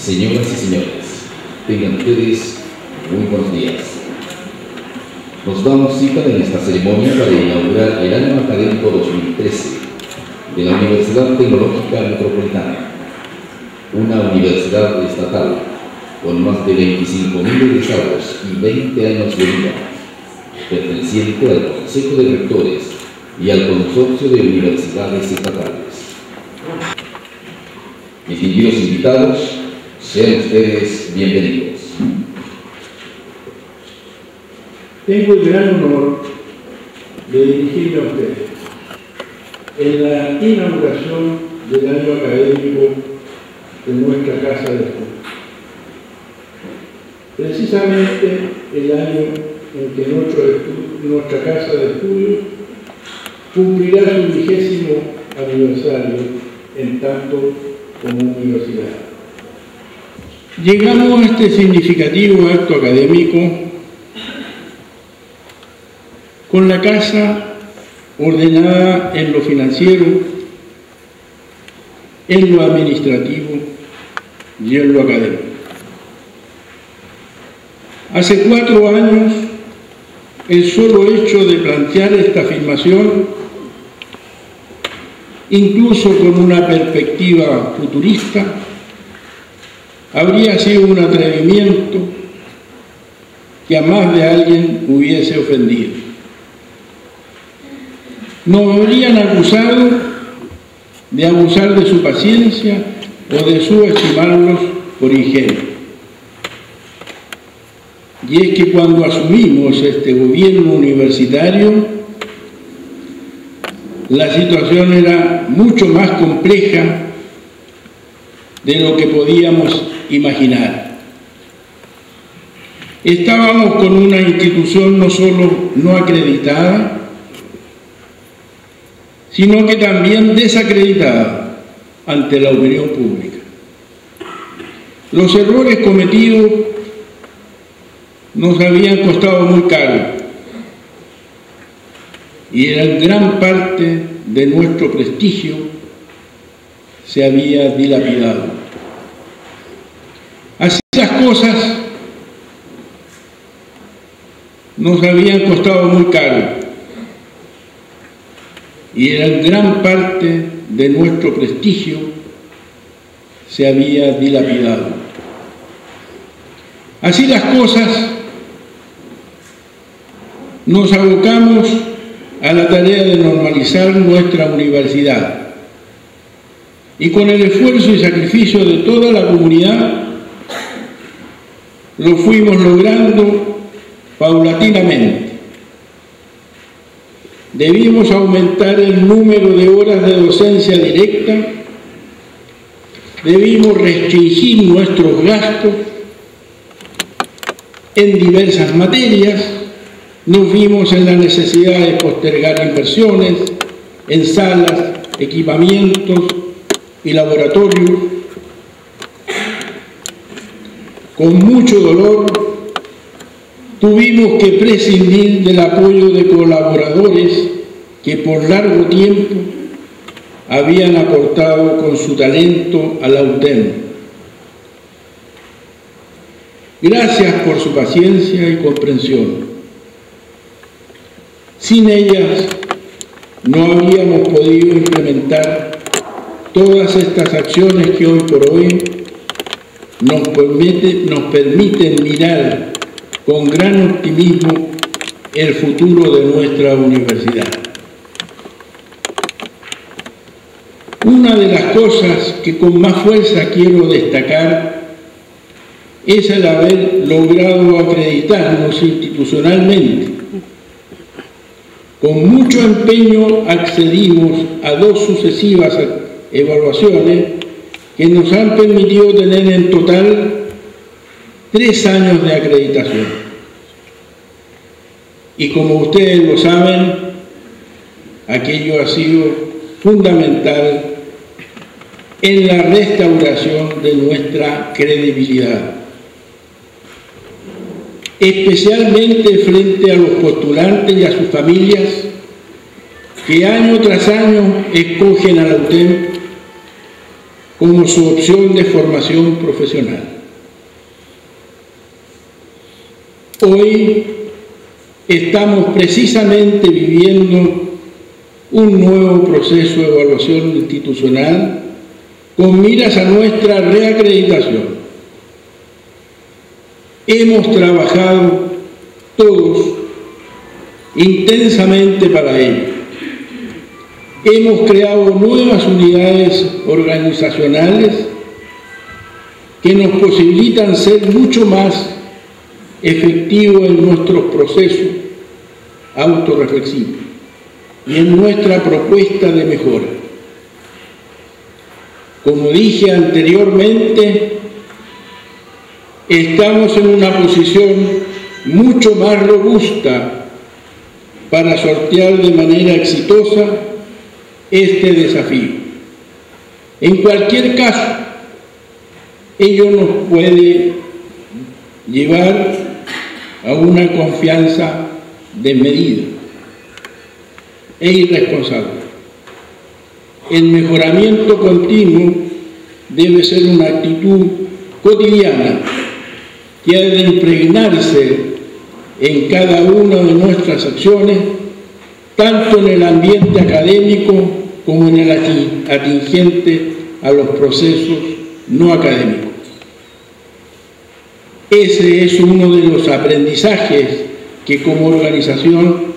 Señoras y señores, tengan ustedes muy buenos días. Nos damos cita en esta ceremonia para inaugurar el año académico 2013 de la Universidad Tecnológica Metropolitana, una universidad estatal con más de 25.000 egresados y 20 años de vida, perteneciente al Consejo de Rectores y al Consorcio de Universidades Estatales. Distinguidos invitados, sean ustedes bienvenidos. Tengo el gran honor de dirigirme a ustedes en la inauguración del año académico de nuestra Casa de Estudios. Precisamente el año en que nuestra Casa de Estudios cumplirá su 20º aniversario en tanto como universidad. Llegamos a este significativo acto académico con la casa ordenada en lo financiero, en lo administrativo y en lo académico. Hace 4 años, el solo hecho de plantear esta afirmación, incluso con una perspectiva futurista, habría sido un atrevimiento que a más de alguien hubiese ofendido. Nos habrían acusado de abusar de su paciencia o de subestimarlos por ingenuos. Y es que cuando asumimos este gobierno universitario, la situación era mucho más compleja de lo que podíamos imaginar. Estábamos con una institución no solo no acreditada, sino que también desacreditada ante la opinión pública. Los errores cometidos nos habían costado muy caro y en gran parte de nuestro prestigio se había dilapidado. Así las cosas nos habían costado muy caro y en gran parte de nuestro prestigio se había dilapidado. Así las cosas, nos abocamos a la tarea de normalizar nuestra universidad y con el esfuerzo y sacrificio de toda la comunidad lo fuimos logrando paulatinamente. Debimos aumentar el número de horas de docencia directa, debimos restringir nuestros gastos en diversas materias, nos vimos en la necesidad de postergar inversiones en salas, equipamientos y laboratorios. Con mucho dolor tuvimos que prescindir del apoyo de colaboradores que por largo tiempo habían aportado con su talento a la UTEM. Gracias por su paciencia y comprensión. Sin ellas no habríamos podido implementar todas estas acciones que hoy por hoy nos permiten mirar con gran optimismo el futuro de nuestra universidad. Una de las cosas que con más fuerza quiero destacar es el haber logrado acreditarnos institucionalmente. Con mucho empeño accedimos a 2 sucesivas evaluaciones que nos han permitido tener en total 3 años de acreditación. Y como ustedes lo saben, aquello ha sido fundamental en la restauración de nuestra credibilidad, especialmente frente a los postulantes y a sus familias que año tras año escogen a la UTEM como su opción de formación profesional. Hoy estamos precisamente viviendo un nuevo proceso de evaluación institucional con miras a nuestra reacreditación. Hemos trabajado todos intensamente para ello. Hemos creado nuevas unidades organizacionales que nos posibilitan ser mucho más efectivos en nuestros procesos autorreflexivos y en nuestra propuesta de mejora. Como dije anteriormente, estamos en una posición mucho más robusta para sortear de manera exitosa este desafío. En cualquier caso, ello nos puede llevar a una confianza desmedida e irresponsable. El mejoramiento continuo debe ser una actitud cotidiana que ha de impregnarse en cada una de nuestras acciones, tanto en el ambiente académico como en el atingente a los procesos no académicos. Ese es uno de los aprendizajes que como organización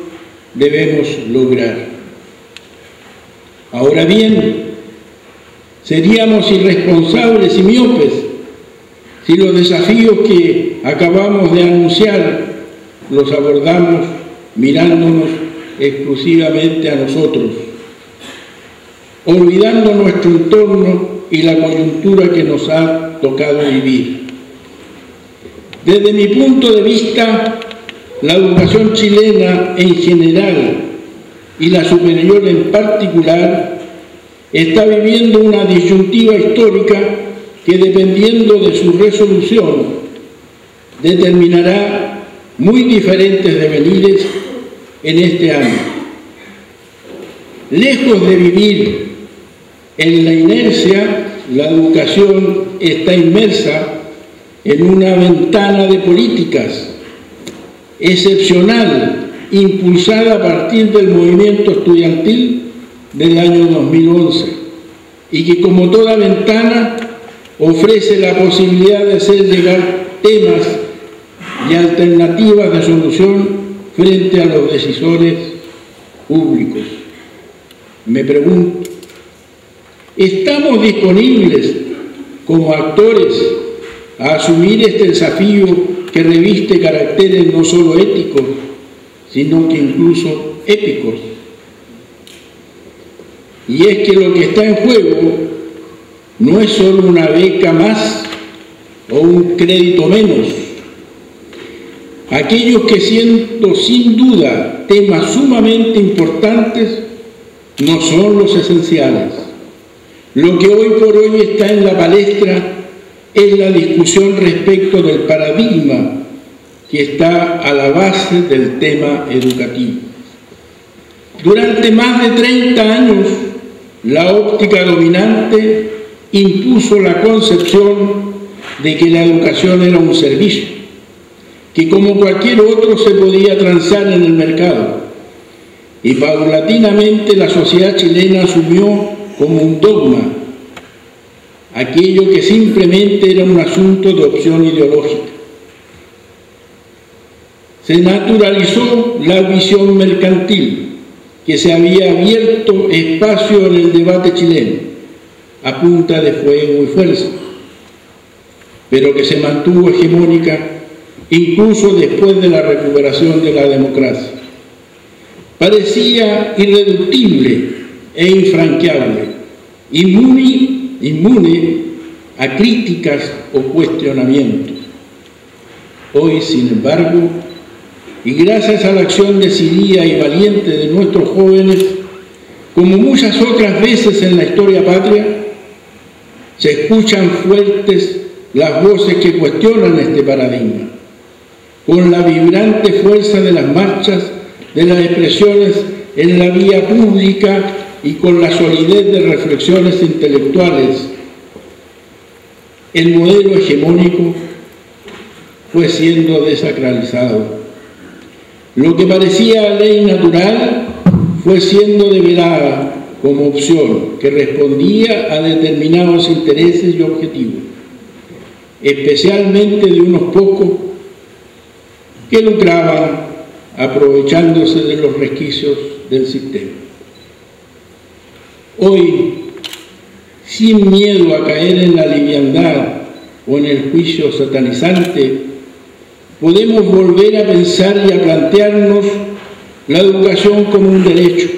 debemos lograr. Ahora bien, seríamos irresponsables y miopes si los desafíos que acabamos de anunciar los abordamos mirándonos exclusivamente a nosotros, olvidando nuestro entorno y la coyuntura que nos ha tocado vivir. Desde mi punto de vista, la educación chilena en general y la superior en particular está viviendo una disyuntiva histórica que, dependiendo de su resolución, determinará muy diferentes devenires en este año. Lejos de vivir en la inercia, la educación está inmersa en una ventana de políticas excepcional, impulsada a partir del movimiento estudiantil del año 2011, y que, como toda ventana, ofrece la posibilidad de hacer llegar temas y alternativas de solución frente a los decisores públicos. Me pregunto, ¿estamos disponibles como actores a asumir este desafío que reviste caracteres no solo éticos, sino que incluso épicos? Y es que lo que está en juego no es solo una beca más o un crédito menos. Aquellos que, siendo sin duda temas sumamente importantes, no son los esenciales. Lo que hoy por hoy está en la palestra es la discusión respecto del paradigma que está a la base del tema educativo. Durante más de 30 años, la óptica dominante impuso la concepción de que la educación era un servicio, que como cualquier otro se podía transar en el mercado, y paulatinamente la sociedad chilena asumió como un dogma aquello que simplemente era un asunto de opción ideológica. Se naturalizó la visión mercantil que se había abierto espacio en el debate chileno a punta de fuego y fuerza, pero que se mantuvo hegemónica incluso después de la recuperación de la democracia. Parecía irreductible e infranqueable, inmune a críticas o cuestionamientos. Hoy, sin embargo, y gracias a la acción decidida y valiente de nuestros jóvenes, como muchas otras veces en la historia patria, se escuchan fuertes las voces que cuestionan este paradigma, con la vibrante fuerza de las marchas, de las expresiones en la vía pública y con la solidez de reflexiones intelectuales el modelo hegemónico fue siendo desacralizado. Lo que parecía ley natural fue siendo develada como opción que respondía a determinados intereses y objetivos, especialmente de unos pocos que lucraban aprovechándose de los resquicios del sistema. Hoy, sin miedo a caer en la liviandad o en el juicio satanizante, podemos volver a pensar y a plantearnos la educación como un derecho.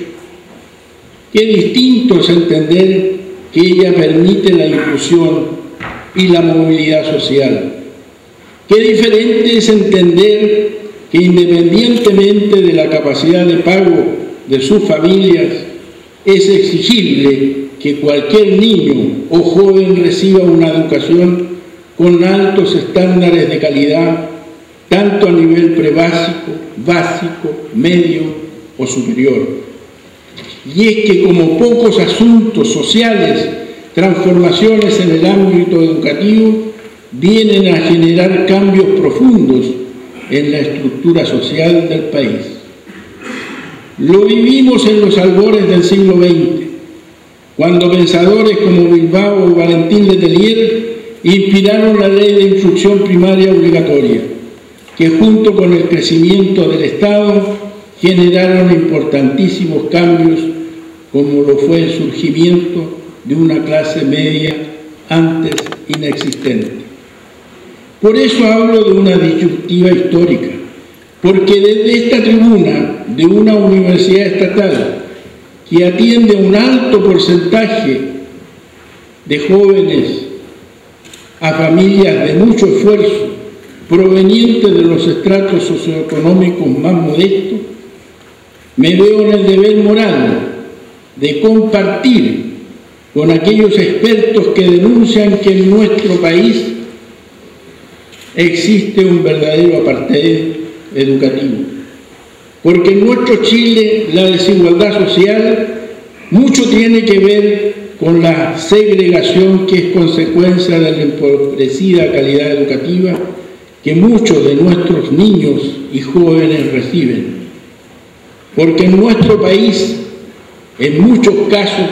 Qué distinto es entender que ella permite la inclusión y la movilidad social. Qué diferente es entender que independientemente de la capacidad de pago de sus familias, es exigible que cualquier niño o joven reciba una educación con altos estándares de calidad, tanto a nivel prebásico, básico, medio o superior. Y es que como pocos asuntos sociales, transformaciones en el ámbito educativo vienen a generar cambios profundos en la estructura social del país. Lo vivimos en los albores del siglo XX, cuando pensadores como Bilbao o Valentín Letelier inspiraron la ley de instrucción primaria obligatoria, que junto con el crecimiento del Estado generaron importantísimos cambios, como lo fue el surgimiento de una clase media antes inexistente. Por eso hablo de una disyuntiva histórica, porque desde esta tribuna de una universidad estatal que atiende a un alto porcentaje de jóvenes a familias de mucho esfuerzo, provenientes de los estratos socioeconómicos más modestos, me veo en el deber moral de compartir con aquellos expertos que denuncian que en nuestro país existe un verdadero apartheid educativo. Porque en nuestro Chile la desigualdad social mucho tiene que ver con la segregación que es consecuencia de la empobrecida calidad educativa que muchos de nuestros niños y jóvenes reciben. Porque en nuestro país, en muchos casos,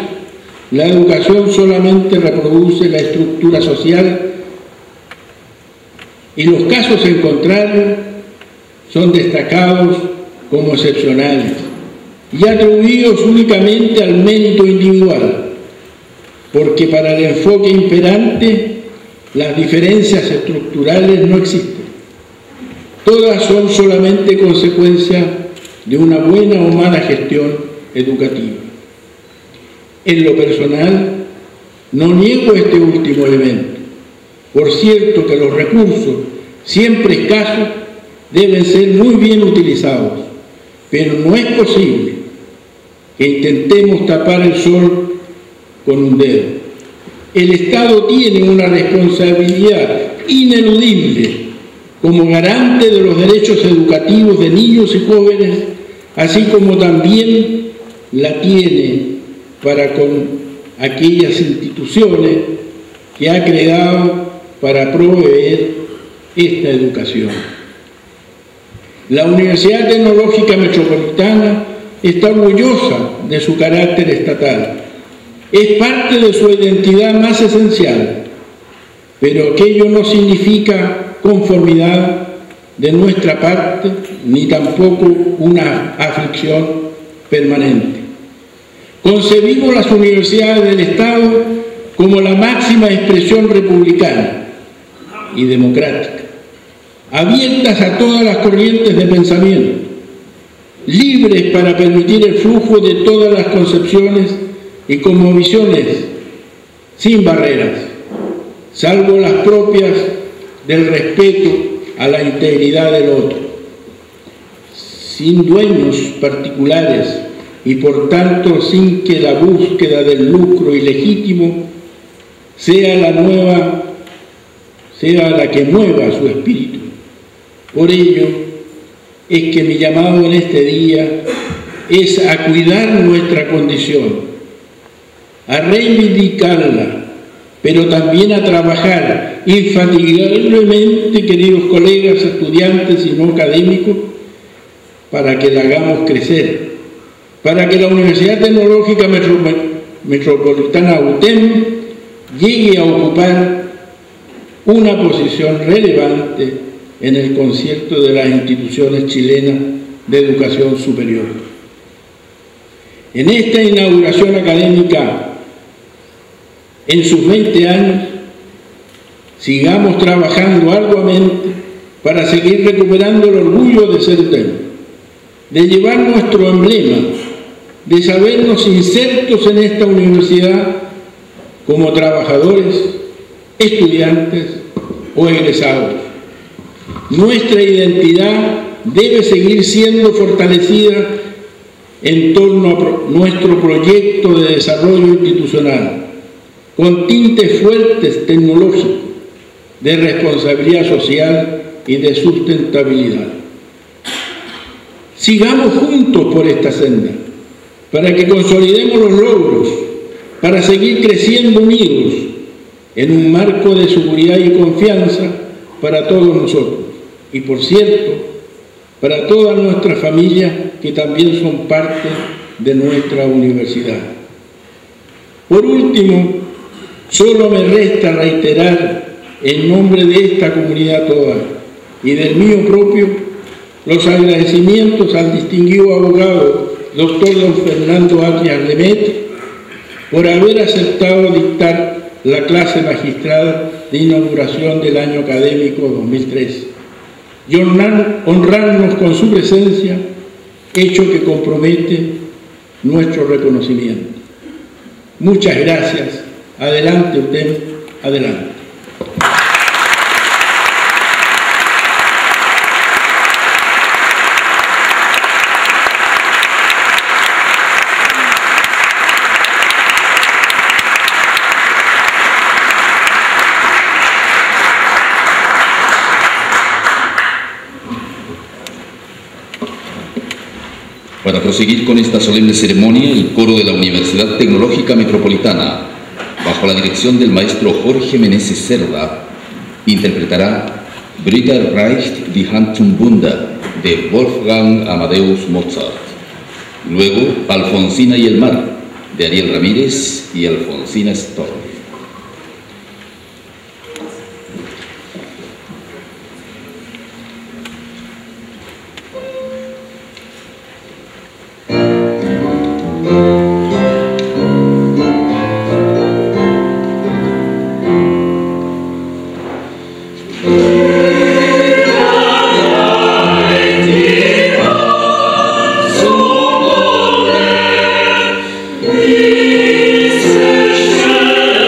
la educación solamente reproduce la estructura social y los casos en contrario son destacados como excepcionales y atribuidos únicamente al mérito individual, porque para el enfoque imperante las diferencias estructurales no existen. Todas son solamente consecuencia de una buena o mala gestión educativa. En lo personal, no niego este último elemento. Por cierto que los recursos, siempre escasos, deben ser muy bien utilizados, pero no es posible que intentemos tapar el sol con un dedo. El Estado tiene una responsabilidad ineludible como garante de los derechos educativos de niños y jóvenes, así como también la tiene para con aquellas instituciones que ha creado para proveer esta educación. La Universidad Tecnológica Metropolitana está orgullosa de su carácter estatal. Es parte de su identidad más esencial, pero aquello no significa conformidad de nuestra parte, ni tampoco una aflicción permanente. Concebimos las universidades del Estado como la máxima expresión republicana y democrática, abiertas a todas las corrientes de pensamiento, libres para permitir el flujo de todas las concepciones y con visiones sin barreras, salvo las propias del respeto a la integridad del otro, sin dueños particulares y por tanto sin que la búsqueda del lucro ilegítimo sea la que mueva su espíritu. Por ello es que mi llamado en este día es a cuidar nuestra condición, a reivindicarla, pero también a trabajar infatigablemente, queridos colegas, estudiantes y no académicos, para que la hagamos crecer, para que la Universidad Tecnológica Metropolitana UTEM llegue a ocupar una posición relevante en el concierto de las instituciones chilenas de educación superior. En esta inauguración académica, en sus 20 años, sigamos trabajando arduamente para seguir recuperando el orgullo de ser UTEM, de llevar nuestro emblema, de sabernos insertos en esta universidad como trabajadores, estudiantes o egresados. Nuestra identidad debe seguir siendo fortalecida en torno a nuestro proyecto de desarrollo institucional, con tintes fuertes tecnológicos, de responsabilidad social y de sustentabilidad. Sigamos juntos por esta senda, para que consolidemos los logros, para seguir creciendo unidos en un marco de seguridad y confianza para todos nosotros. Y por cierto, para todas nuestras familias que también son parte de nuestra universidad. Por último, solo me resta reiterar en nombre de esta comunidad toda y del mío propio los agradecimientos al distinguido abogado doctor don Fernando Arias Lemet por haber aceptado dictar la clase magistral de inauguración del año académico 2013 y honrarnos con su presencia, hecho que compromete nuestro reconocimiento. Muchas gracias. Adelante, UTEM, adelante. Para proseguir con esta solemne ceremonia, el coro de la Universidad Tecnológica Metropolitana, bajo la dirección del maestro Jorge Meneses Cerda, interpretará Britta reicht die Hand zum Bunde de Wolfgang Amadeus Mozart. Luego, Alfonsina y el mar, de Ariel Ramírez y Alfonsina Storm. Diese Sterne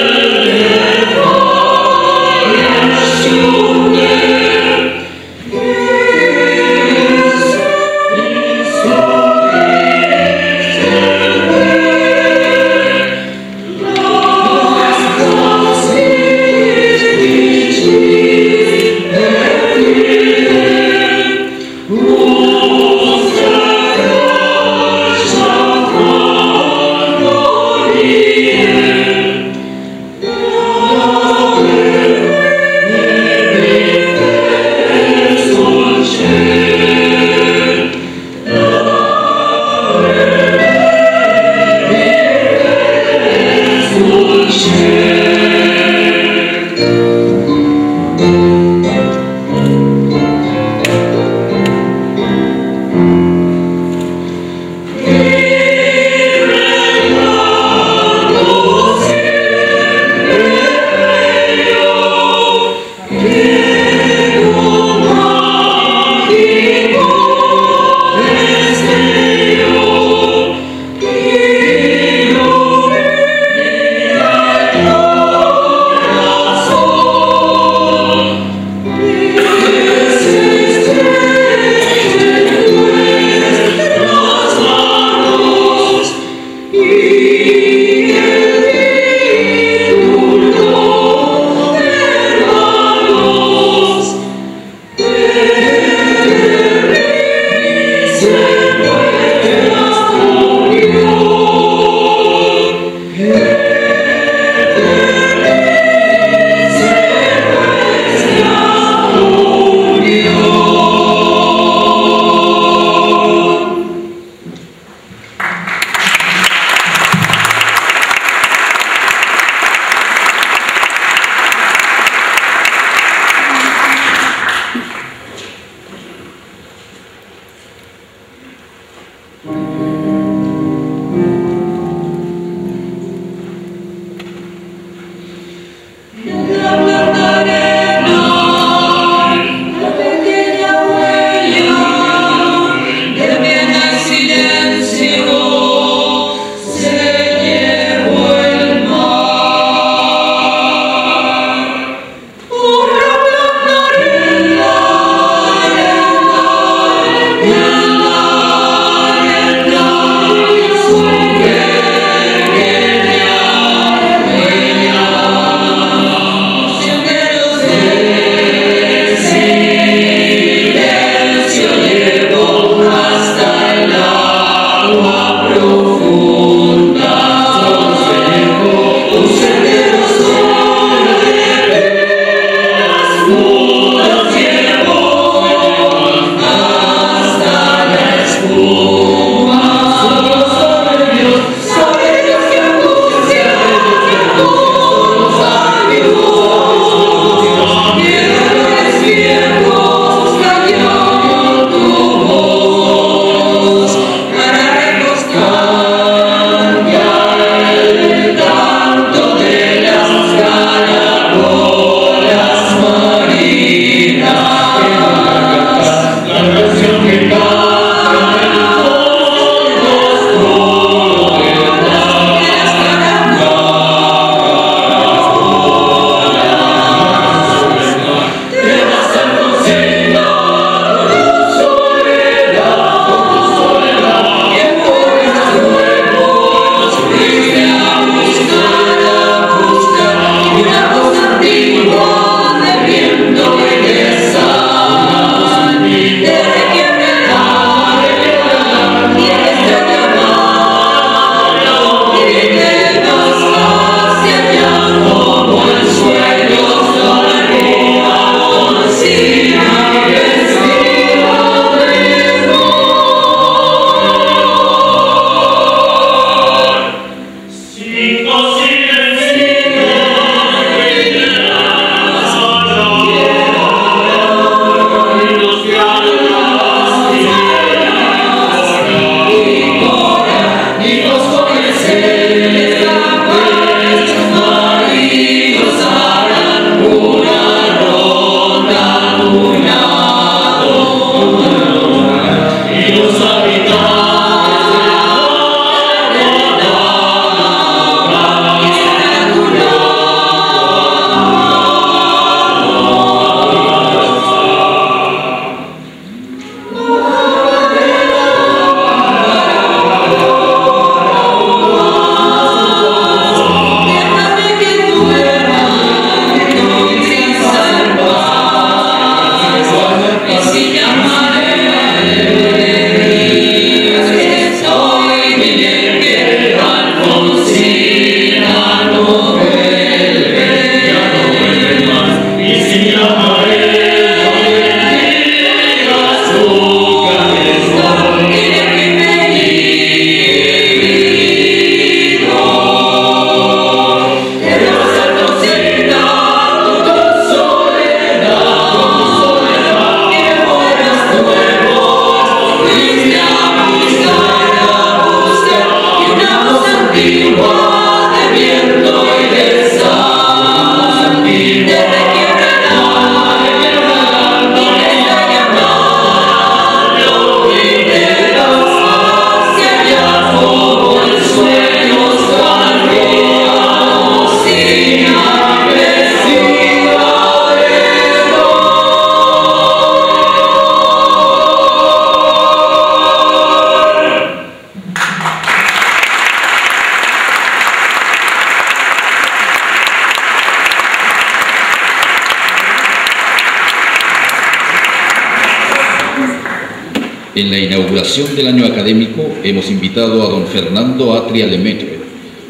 En la inauguración del año académico hemos invitado a don Fernando Atria Lemaitre,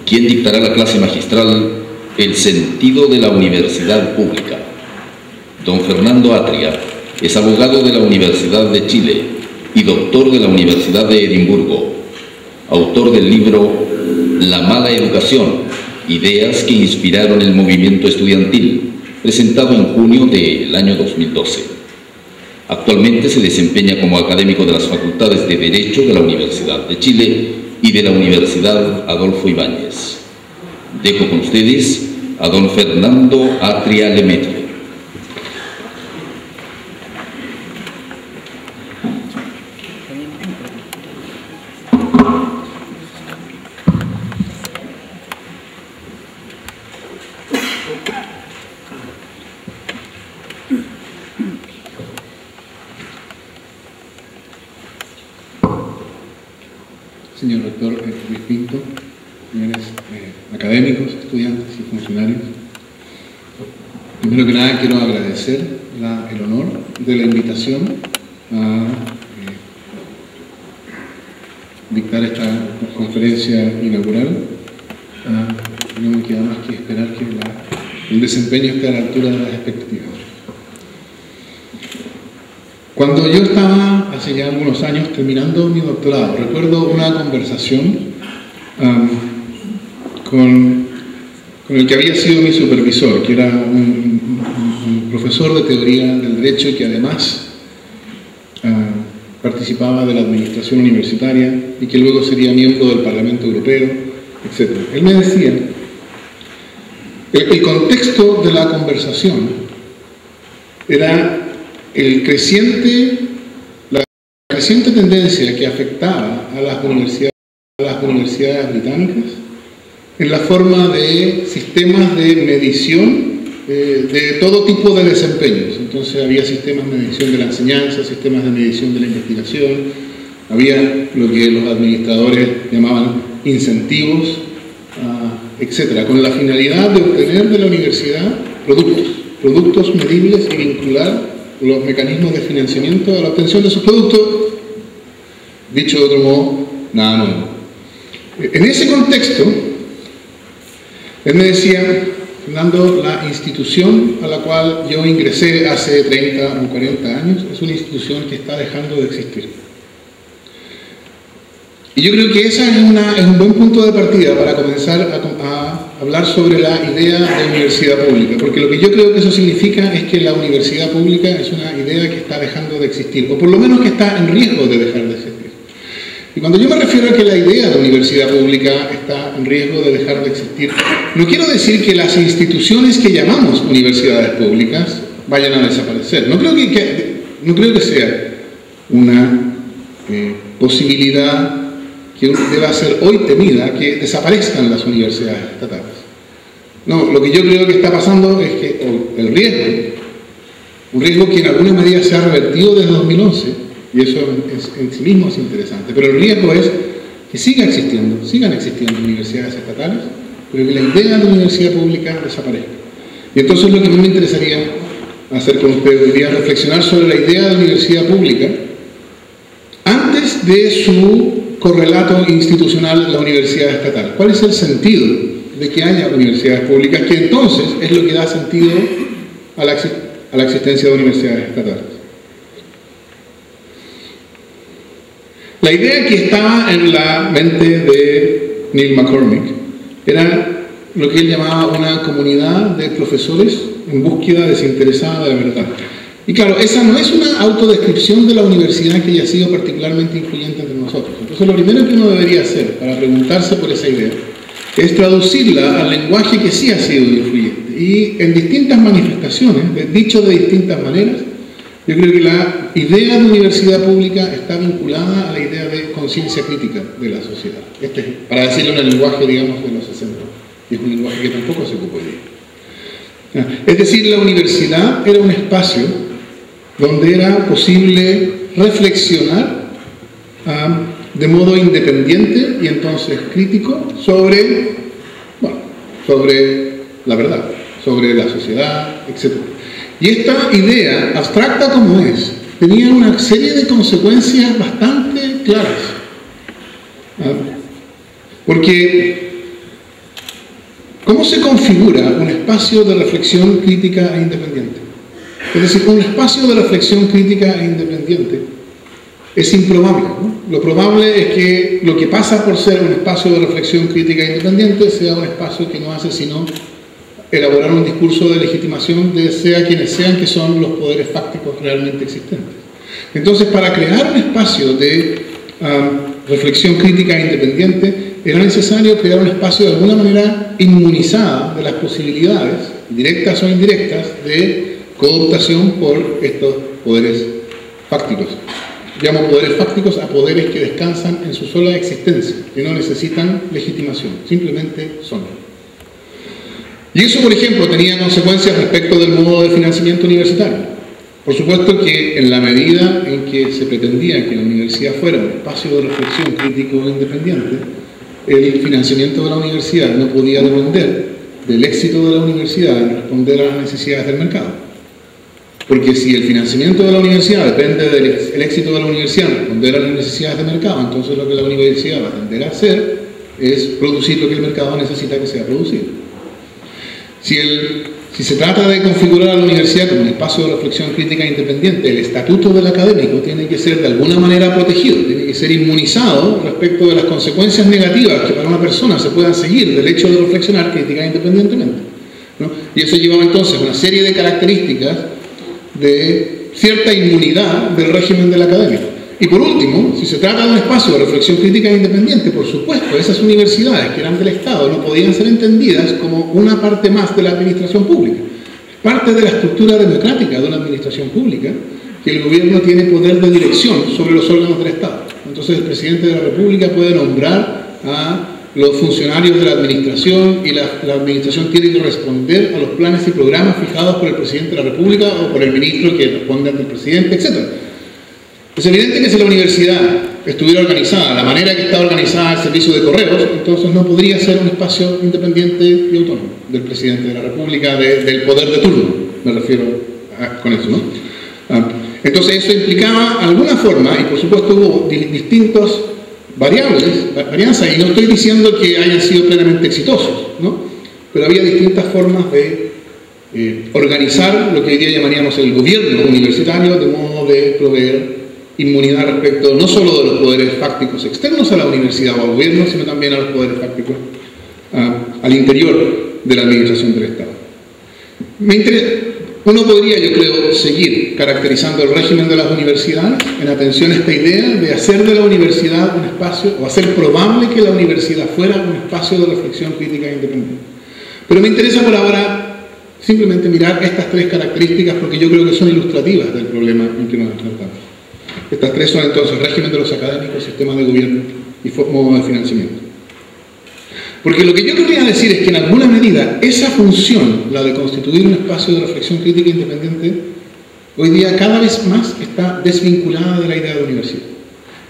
quien dictará la clase magistral El sentido de la universidad pública. Don Fernando Atria es abogado de la Universidad de Chile y doctor de la Universidad de Edimburgo, autor del libro La mala educación, ideas que inspiraron el movimiento estudiantil, presentado en junio del año 2012. Actualmente se desempeña como académico de las Facultades de Derecho de la Universidad de Chile y de la Universidad Adolfo Ibáñez. Dejo con ustedes a don Fernando Atria Lemaitre. Señor rector Luis Pinto, señores académicos, estudiantes y funcionarios, primero que nada quiero agradecer el honor de la invitación a dictar esta conferencia inaugural. No me queda más que esperar que el desempeño esté a la altura de las expectativas. Cuando yo estaba, hace ya algunos años, terminando mi doctorado, recuerdo una conversación con el que había sido mi supervisor, que era un profesor de teoría del derecho y que además participaba de la administración universitaria y que luego sería miembro del Parlamento Europeo, etc. Él me decía, el contexto de la conversación era la creciente tendencia que afectaba a las universidades británicas en la forma de sistemas de medición de todo tipo de desempeños. Entonces había sistemas de medición de la enseñanza, sistemas de medición de la investigación, había lo que los administradores llamaban incentivos, etc., con la finalidad de obtener de la universidad productos medibles y vincular los mecanismos de financiamiento a la obtención de esos productos. Dicho de otro modo, nada nuevo. En ese contexto, él me decía, Fernando, la institución a la cual yo ingresé hace 30 o 40 años es una institución que está dejando de existir. Y yo creo que ese es un buen punto de partida para comenzar a hablar sobre la idea de universidad pública, porque lo que yo creo que eso significa es que la universidad pública es una idea que está dejando de existir, o por lo menos que está en riesgo de dejar de existir. Y cuando yo me refiero a que la idea de universidad pública está en riesgo de dejar de existir, no quiero decir que las instituciones que llamamos universidades públicas vayan a desaparecer. No creo que sea una posibilidad que deba ser hoy temida, que desaparezcan las universidades estatales. No, lo que yo creo que está pasando es que el riesgo que en alguna medida se ha revertido desde 2011, y eso en sí mismo es interesante, pero el riesgo es que sigan existiendo universidades estatales, pero que la idea de universidad pública desaparezca. Y entonces lo que a mí me interesaría hacer con ustedes hoy día es reflexionar sobre la idea de universidad pública antes de su correlato institucional, la universidad estatal. ¿Cuál es el sentido de que haya universidades públicas? Que entonces es lo que da sentido a la existencia de universidades estatales. La idea que estaba en la mente de Neil McCormick era lo que él llamaba una comunidad de profesores en búsqueda desinteresada de la verdad. Y claro, esa no es una autodescripción de la universidad que haya sido particularmente influyente entre nosotros. Entonces lo primero que uno debería hacer para preguntarse por esa idea es traducirla al lenguaje que sí ha sido influyente. Y en distintas manifestaciones, dicho de distintas maneras, yo creo que la idea de universidad pública está vinculada a la idea de conciencia crítica de la sociedad. Para decirlo en el lenguaje, digamos, de los 60. Y es un lenguaje que tampoco se ocupa hoy día. Es decir, la universidad era un espacio donde era posible reflexionar de modo independiente y entonces crítico sobre la verdad, sobre la sociedad, etc. Y esta idea, abstracta como es, tenía una serie de consecuencias bastante claras. Porque, ¿cómo se configura un espacio de reflexión crítica e independiente? Es decir, un espacio de reflexión crítica e independiente es improbable, ¿no? Lo probable es que lo que pasa por ser un espacio de reflexión crítica e independiente sea un espacio que no hace sino elaborar un discurso de legitimación de sea quienes sean que son los poderes fácticos realmente existentes. Entonces, para crear un espacio de reflexión crítica e independiente, era necesario crear un espacio de alguna manera inmunizada de las posibilidades, directas o indirectas, de cooptación por estos poderes fácticos. Llamo poderes fácticos a poderes que descansan en su sola existencia, que no necesitan legitimación, simplemente son. Y eso, por ejemplo, tenía consecuencias respecto del modo de financiamiento universitario. Por supuesto que en la medida en que se pretendía que la universidad fuera un espacio de reflexión crítico e independiente, el financiamiento de la universidad no podía depender del éxito de la universidad en responder a las necesidades del mercado. Porque si el financiamiento de la universidad depende del éxito de la universidad en responder a las necesidades del mercado, entonces lo que la universidad va a tender a hacer es producir lo que el mercado necesita que sea producido. Si se trata de configurar a la universidad como un espacio de reflexión crítica e independiente, el estatuto del académico tiene que ser de alguna manera protegido, tiene que ser inmunizado respecto de las consecuencias negativas que para una persona se puedan seguir del hecho de reflexionar crítica e independientemente, ¿no? Y eso llevaba entonces una serie de características de cierta inmunidad del régimen del académico. Y por último, si se trata de un espacio de reflexión crítica e independiente, por supuesto, esas universidades que eran del Estado no podían ser entendidas como una parte más de la administración pública. Parte de la estructura democrática de una administración pública, que el gobierno tiene poder de dirección sobre los órganos del Estado. Entonces el presidente de la República puede nombrar a los funcionarios de la administración y la administración tiene que responder a los planes y programas fijados por el presidente de la República o por el ministro que responde ante el presidente, etc. Es evidente que si la universidad estuviera organizada, la manera que está organizada el servicio de correos, entonces no podría ser un espacio independiente y autónomo del presidente de la República, del poder de turno, me refiero con eso, ¿no? Entonces eso implicaba alguna forma, y por supuesto hubo distintos varianzas, y no estoy diciendo que hayan sido plenamente exitosos, ¿no? Pero había distintas formas de organizar lo que hoy día llamaríamos el gobierno universitario, de modo de proveer inmunidad respecto no solo de los poderes fácticos externos a la universidad o al gobierno, sino también a los poderes fácticos al interior de la administración del Estado. Uno podría, yo creo, seguir caracterizando el régimen de las universidades en atención a esta idea de hacer de la universidad un espacio, o hacer probable que la universidad fuera un espacio de reflexión crítica e independiente. Pero me interesa por ahora simplemente mirar estas tres características porque yo creo que son ilustrativas del problema en que nos enfrentamos. Estas tres son entonces régimen de los académicos, sistema de gobierno y modo de financiamiento. Porque lo que yo querría decir es que en alguna medida esa función, la de constituir un espacio de reflexión crítica independiente, hoy día cada vez más está desvinculada de la idea de universidad.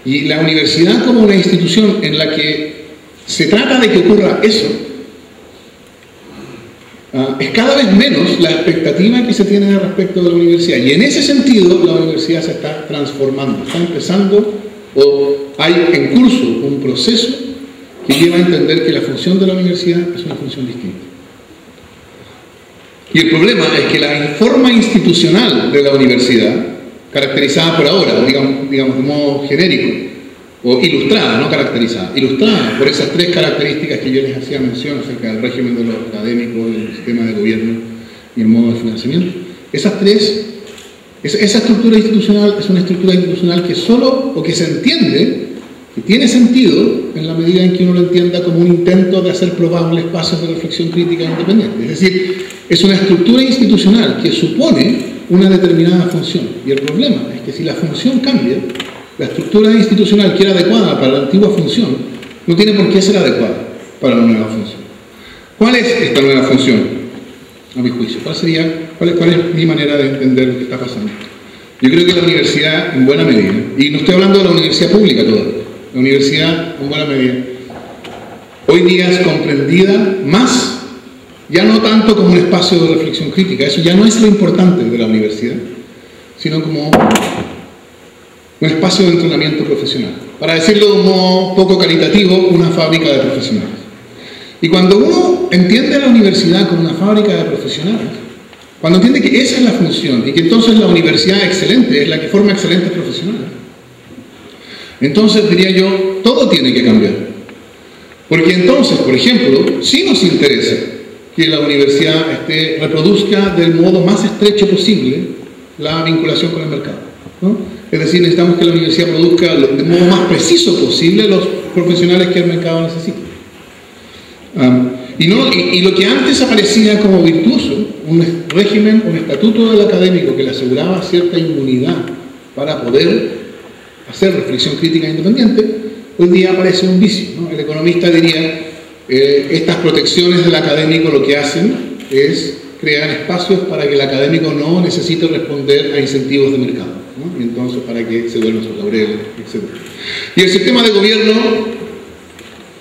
Y la universidad como una institución en la que se trata de que ocurra eso, es cada vez menos la expectativa que se tiene respecto de la universidad. Y en ese sentido la universidad se está transformando, está empezando o hay en curso un proceso que lleva a entender que la función de la universidad es una función distinta. Y el problema es que la forma institucional de la universidad, caracterizada por ahora, digamos de modo genérico, o ilustrada, no caracterizada, ilustrada por esas tres características que yo les hacía mención acerca del régimen de los académicos, el sistema de gobierno y el modo de financiamiento. Esa estructura institucional es una estructura institucional que solo, o que se entiende, que tiene sentido en la medida en que uno lo entienda como un intento de hacer probable espacios de reflexión crítica independiente. Es decir, es una estructura institucional que supone una determinada función. Y el problema es que si la función cambia, la estructura institucional que era adecuada para la antigua función no tiene por qué ser adecuada para la nueva función. ¿Cuál es esta nueva función? A mi juicio, ¿cuál es mi manera de entender lo que está pasando? Yo creo que la universidad, en buena medida, y no estoy hablando de la universidad pública todavía, la universidad, en buena medida, hoy día es comprendida más, ya no tanto como un espacio de reflexión crítica, eso ya no es lo importante de la universidad, sino como un espacio de entrenamiento profesional. Para decirlo de un modo poco caritativo, una fábrica de profesionales. Y cuando uno entiende a la universidad como una fábrica de profesionales, cuando entiende que esa es la función y que entonces la universidad excelente es la que forma excelentes profesionales, entonces diría yo, todo tiene que cambiar. Porque entonces, por ejemplo, sí nos interesa que la universidad reproduzca del modo más estrecho posible la vinculación con el mercado, ¿no? Es decir, necesitamos que la universidad produzca del modo más preciso posible los profesionales que el mercado necesita. Y lo que antes aparecía como virtuoso, un régimen, un estatuto del académico que le aseguraba cierta inmunidad para poder hacer reflexión crítica independiente, hoy día aparece un vicio, ¿no? El economista diría, estas protecciones del académico lo que hacen es crear espacios para que el académico no necesite responder a incentivos de mercado, ¿no? Y entonces para que se duerma sus laureles, etc. Y el sistema de gobierno,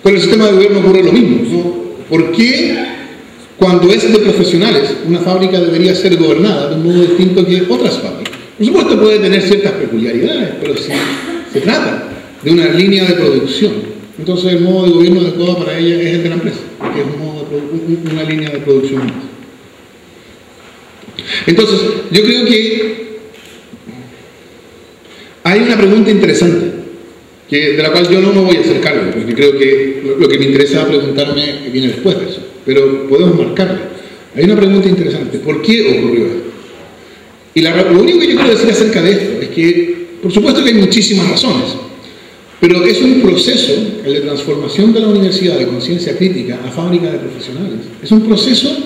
con el sistema de gobierno ocurre lo mismo, ¿no? ¿Por qué cuando es de profesionales una fábrica debería ser gobernada de un modo distinto que otras fábricas? Por supuesto puede tener ciertas peculiaridades, pero si se trata de una línea de producción, entonces el modo de gobierno adecuado para ella es el de la empresa, que es una línea de producción más. Entonces, yo creo que hay una pregunta interesante, de la cual yo no me voy a hacer cargo, porque creo que lo que me interesa preguntarme viene después de eso, pero podemos marcarla. Hay una pregunta interesante, ¿por qué ocurrió esto? Y lo único que yo quiero decir acerca de esto es que, por supuesto que hay muchísimas razones, pero es un proceso, el de transformación de la universidad de conciencia crítica a fábrica de profesionales. Es un proceso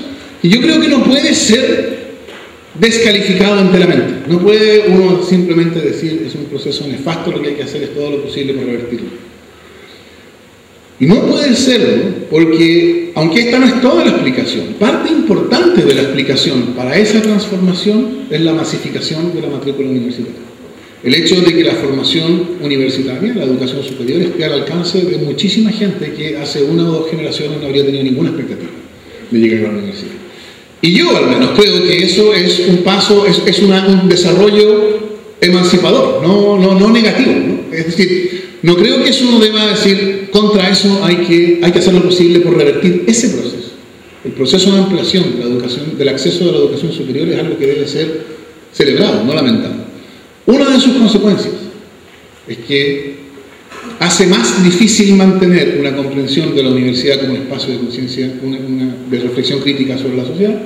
que yo creo que no puede ser descalificado enteramente. No puede uno simplemente decir es un proceso nefasto, lo que hay que hacer es todo lo posible para revertirlo. Y no puede serlo porque, aunque esta no es toda la explicación, parte importante de la explicación para esa transformación es la masificación de la matrícula universitaria. El hecho de que la formación universitaria, la educación superior, esté al alcance de muchísima gente que hace una o dos generaciones no habría tenido ninguna expectativa de llegar a la universidad. Y yo al menos creo que eso es un paso, es un desarrollo emancipador, no negativo, ¿no? Es decir, no creo que eso uno deba decir contra eso hay que hacer lo posible por revertir ese proceso. El proceso de ampliación de la educación, del acceso a la educación superior es algo que debe ser celebrado, no lamentado. Una de sus consecuencias es que hace más difícil mantener una comprensión de la universidad como un espacio de conciencia, de reflexión crítica sobre la sociedad,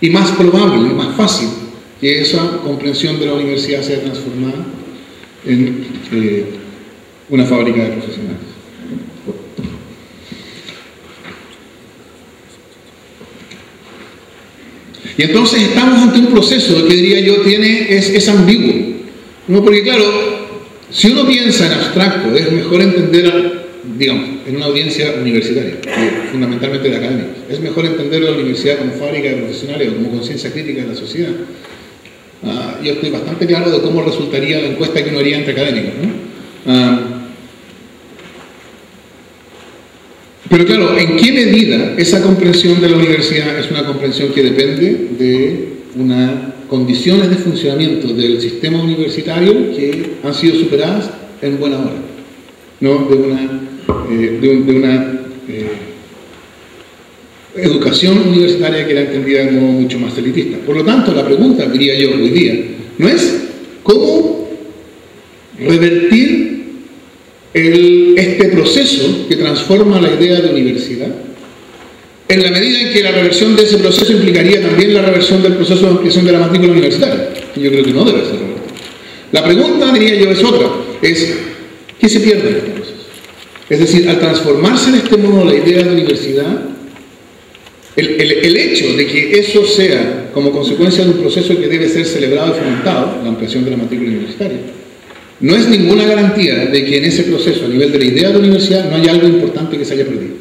y más probable, más fácil, que esa comprensión de la universidad sea transformada en una fábrica de profesionales. Y entonces estamos ante un proceso que diría yo es ambiguo, ¿no? Porque claro, si uno piensa en abstracto, es mejor entender, digamos, en una audiencia universitaria, fundamentalmente de académicos, es mejor entender la universidad como fábrica de profesionales o como conciencia crítica de la sociedad. Yo estoy bastante claro de cómo resultaría la encuesta que uno haría entre académicos, ¿no? Pero claro, ¿en qué medida esa comprensión de la universidad es una comprensión que depende de unas condiciones de funcionamiento del sistema universitario que han sido superadas en buena hora, ¿no? De una educación universitaria que era entendida de modo mucho más elitista? Por lo tanto, la pregunta, diría yo hoy día, no es cómo revertir este proceso que transforma la idea de universidad, en la medida en que la reversión de ese proceso implicaría también la reversión del proceso de ampliación de la matrícula universitaria. Y yo creo que no debe ser revertido. La pregunta, diría yo, es otra, es ¿qué se pierde en este proceso? Es decir, al transformarse en este modo la idea de universidad, el hecho de que eso sea como consecuencia de un proceso que debe ser celebrado y fomentado, la ampliación de la matrícula universitaria, no es ninguna garantía de que en ese proceso, a nivel de la idea de universidad, no haya algo importante que se haya perdido.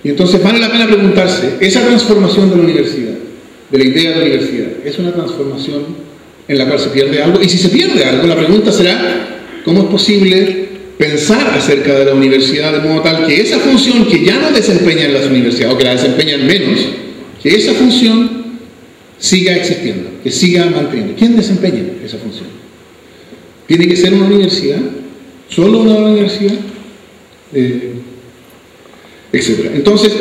Y entonces vale la pena preguntarse, ¿esa transformación de la universidad, de la idea de la universidad, es una transformación en la cual se pierde algo? Y si se pierde algo, la pregunta será, ¿cómo es posible pensar acerca de la universidad de modo tal que esa función que ya no desempeñan las universidades, o que la desempeñan menos, que esa función siga existiendo, que siga manteniendo? ¿Quién desempeña esa función? ¿Tiene que ser una universidad? ¿Solo una universidad? Etcétera. Entonces,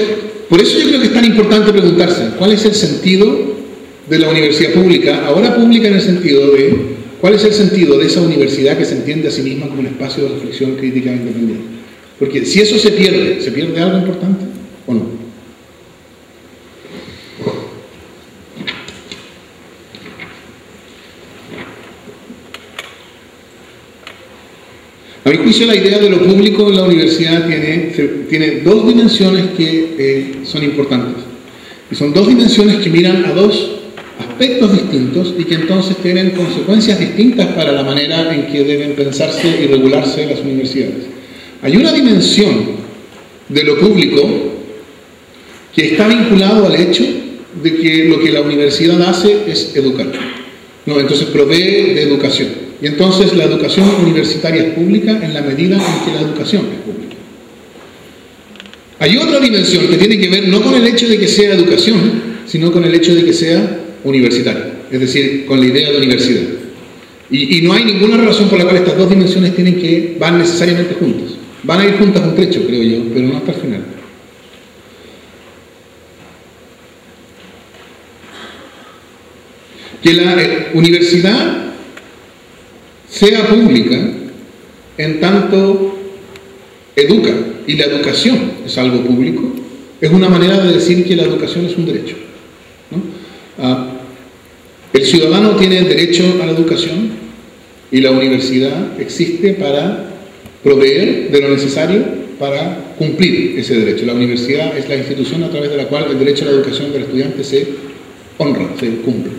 por eso yo creo que es tan importante preguntarse ¿cuál es el sentido de la universidad pública? Ahora pública en el sentido de ¿cuál es el sentido de esa universidad que se entiende a sí misma como un espacio de reflexión crítica e independiente? Porque si eso se pierde algo importante o no. A mi juicio, la idea de lo público en la universidad tiene dos dimensiones que son importantes. Y son dos dimensiones que miran a dos aspectos distintos y que entonces tienen consecuencias distintas para la manera en que deben pensarse y regularse las universidades. Hay una dimensión de lo público que está vinculado al hecho de que lo que la universidad hace es educar. No, entonces provee de educación. Y entonces la educación universitaria es pública en la medida en que la educación es pública. Hay otra dimensión que tiene que ver no con el hecho de que sea educación, sino con el hecho de que sea universitaria, es decir, con la idea de universidad. Y no hay ninguna razón por la cual estas dos dimensiones van necesariamente juntas. Van a ir juntas un trecho, creo yo, pero no hasta el final. Que la universidad sea pública en tanto educa, y la educación es algo público, es una manera de decir que la educación es un derecho, ¿no? El ciudadano tiene derecho a la educación y la universidad existe para proveer de lo necesario para cumplir ese derecho. La universidad es la institución a través de la cual el derecho a la educación del estudiante se honra, se cumple.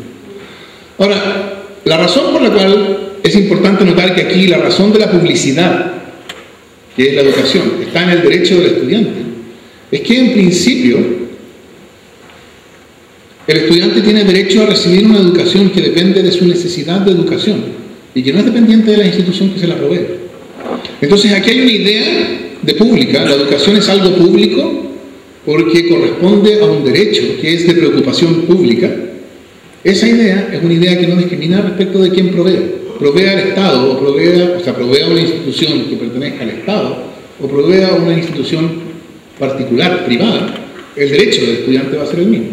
Ahora, la razón por la cual es importante notar que aquí la razón de la publicidad, que es la educación, está en el derecho del estudiante, es que en principio el estudiante tiene derecho a recibir una educación que depende de su necesidad de educación y que no es dependiente de la institución que se la provee. Entonces aquí hay una idea de pública, la educación es algo público porque corresponde a un derecho que es de preocupación pública. Esa idea es una idea que no discrimina respecto de quién provee. Provee al Estado, o provee a una institución que pertenezca al Estado, o provee a una institución particular, privada, el derecho del estudiante va a ser el mismo.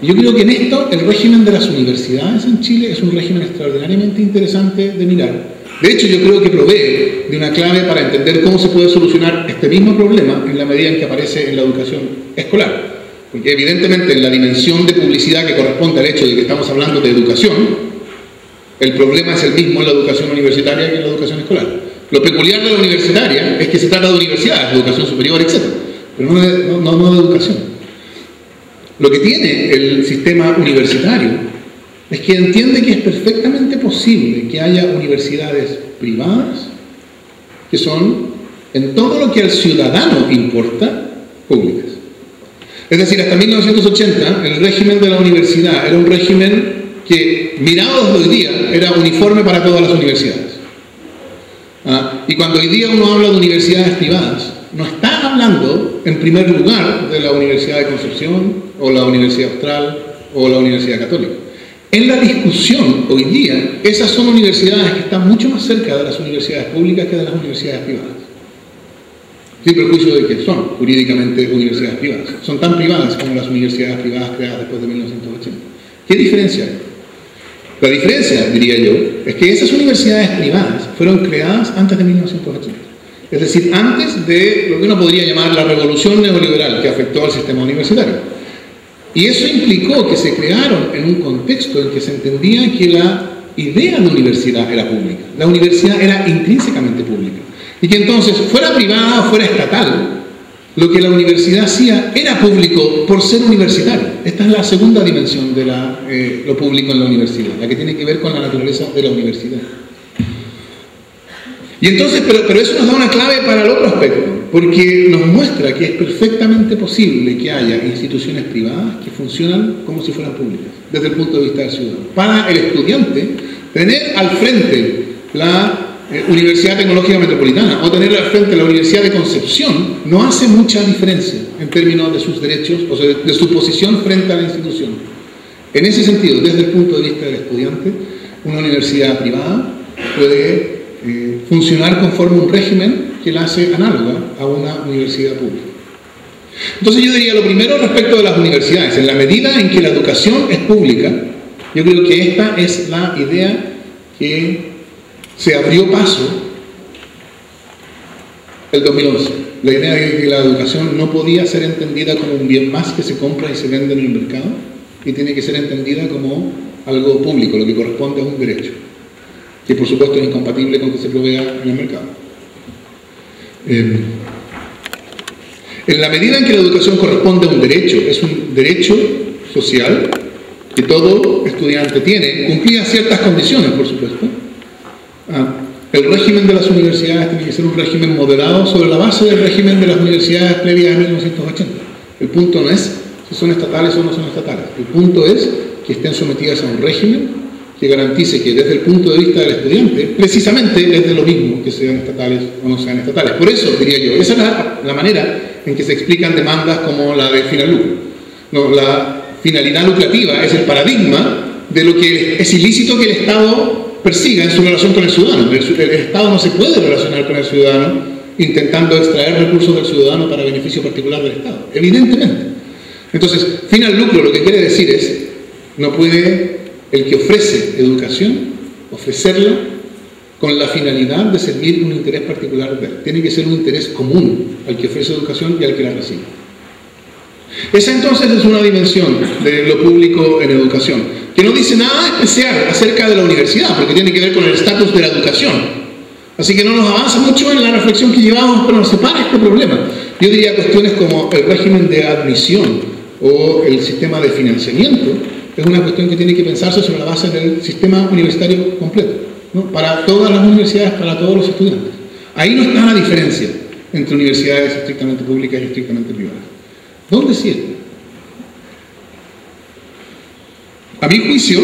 Y yo creo que en esto el régimen de las universidades en Chile es un régimen extraordinariamente interesante de mirar. De hecho, yo creo que provee de una clave para entender cómo se puede solucionar este mismo problema en la medida en que aparece en la educación escolar. Porque evidentemente en la dimensión de publicidad que corresponde al hecho de que estamos hablando de educación, el problema es el mismo en la educación universitaria que en la educación escolar. Lo peculiar de la universitaria es que se trata de universidades, de educación superior, etc. Pero no de educación. Lo que tiene el sistema universitario es que entiende que es perfectamente posible que haya universidades privadas que son, en todo lo que al ciudadano importa, públicas. Es decir, hasta 1980 el régimen de la universidad era un régimen que, mirado desde hoy día, era uniforme para todas las universidades. Y cuando hoy día uno habla de universidades privadas, no está hablando en primer lugar de la Universidad de Concepción, o la Universidad Austral, o la Universidad Católica. En la discusión hoy día, esas son universidades que están mucho más cerca de las universidades públicas que de las universidades privadas. Sin perjuicio de que son jurídicamente universidades privadas. Son tan privadas como las universidades privadas creadas después de 1980. ¿Qué diferencia hay? La diferencia, diría yo, es que esas universidades privadas fueron creadas antes de 1980. Es decir, antes de lo que uno podría llamar la revolución neoliberal que afectó al sistema universitario. Y eso implicó que se crearon en un contexto en que se entendía que la idea de universidad era pública. La universidad era intrínsecamente pública. Y que entonces, fuera privada o fuera estatal, lo que la universidad hacía era público por ser universitario. Esta es la segunda dimensión de lo público en la universidad, la que tiene que ver con la naturaleza de la universidad. Y entonces, pero eso nos da una clave para el otro aspecto, porque nos muestra que es perfectamente posible que haya instituciones privadas que funcionan como si fueran públicas, desde el punto de vista del ciudadano. Para el estudiante, tener al frente la Universidad Tecnológica Metropolitana o tener al frente la Universidad de Concepción no hace mucha diferencia en términos de sus derechos, o sea, de su posición frente a la institución. En ese sentido, desde el punto de vista del estudiante, una universidad privada puede funcionar conforme a un régimen que la hace análoga a una universidad pública. Entonces yo diría lo primero respecto de las universidades, en la medida en que la educación es pública, yo creo que esta es la idea que se abrió paso el 2011. La idea de que la educación no podía ser entendida como un bien más que se compra y se vende en el mercado, y tiene que ser entendida como algo público, lo que corresponde a un derecho, que por supuesto es incompatible con que se provea en el mercado. En la medida en que la educación corresponde a un derecho, es un derecho social que todo estudiante tiene, cumplidas ciertas condiciones, por supuesto. El régimen de las universidades tiene que ser un régimen moderado sobre la base del régimen de las universidades previas a 1980. El punto no es si son estatales o no son estatales. El punto es que estén sometidas a un régimen que garantice que desde el punto de vista del estudiante, precisamente es de lo mismo que sean estatales o no sean estatales. Por eso, diría yo, esa es la manera en que se explican demandas como la de final lucro. No, la finalidad lucrativa es el paradigma de lo que es ilícito que el Estado persiga en su relación con el ciudadano. El Estado no se puede relacionar con el ciudadano intentando extraer recursos del ciudadano para beneficio particular del Estado, evidentemente. Entonces, final lucro lo que quiere decir es, no puede el que ofrece educación ofrecerla con la finalidad de servir un interés particular de él. Tiene que ser un interés común al que ofrece educación y al que la recibe. Esa entonces es una dimensión de lo público en educación, que no dice nada especial acerca de la universidad, porque tiene que ver con el estatus de la educación. Así que no nos avanza mucho en la reflexión que llevamos, pero nos separa este problema. Yo diría cuestiones como el régimen de admisión o el sistema de financiamiento, es una cuestión que tiene que pensarse sobre la base del sistema universitario completo, ¿no? Para todas las universidades, para todos los estudiantes. Ahí no está la diferencia entre universidades estrictamente públicas y estrictamente privadas. ¿Dónde sí está? A mi juicio,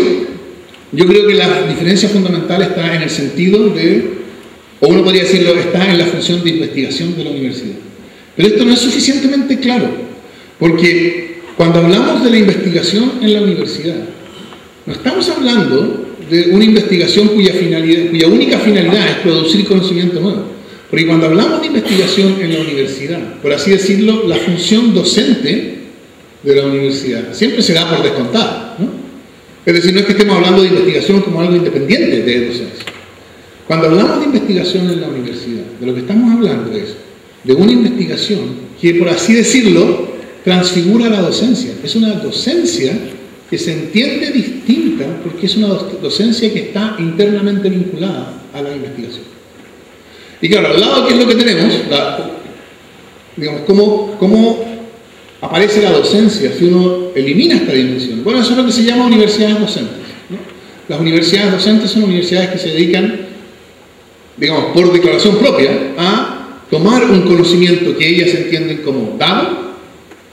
yo creo que la diferencia fundamental está en el sentido de, o uno podría decirlo, está en la función de investigación de la universidad. Pero esto no es suficientemente claro, porque cuando hablamos de la investigación en la universidad, no estamos hablando de una investigación cuya única finalidad es producir conocimiento nuevo. Porque cuando hablamos de investigación en la universidad, por así decirlo, la función docente de la universidad siempre se da por descontado, ¿no? Es decir, no es que estemos hablando de investigación como algo independiente de docencia. Cuando hablamos de investigación en la universidad, de lo que estamos hablando es de una investigación que, por así decirlo, transfigura la docencia. Es una docencia que se entiende distinta porque es una docencia que está internamente vinculada a la investigación. Y claro, al lado, ¿qué es lo que tenemos? Digamos, ¿cómo aparece la docencia si uno elimina esta dimensión? Bueno, eso es lo que se llama universidades docentes, ¿no? Las universidades docentes son universidades que se dedican, digamos, por declaración propia, a tomar un conocimiento que ellas entienden como dado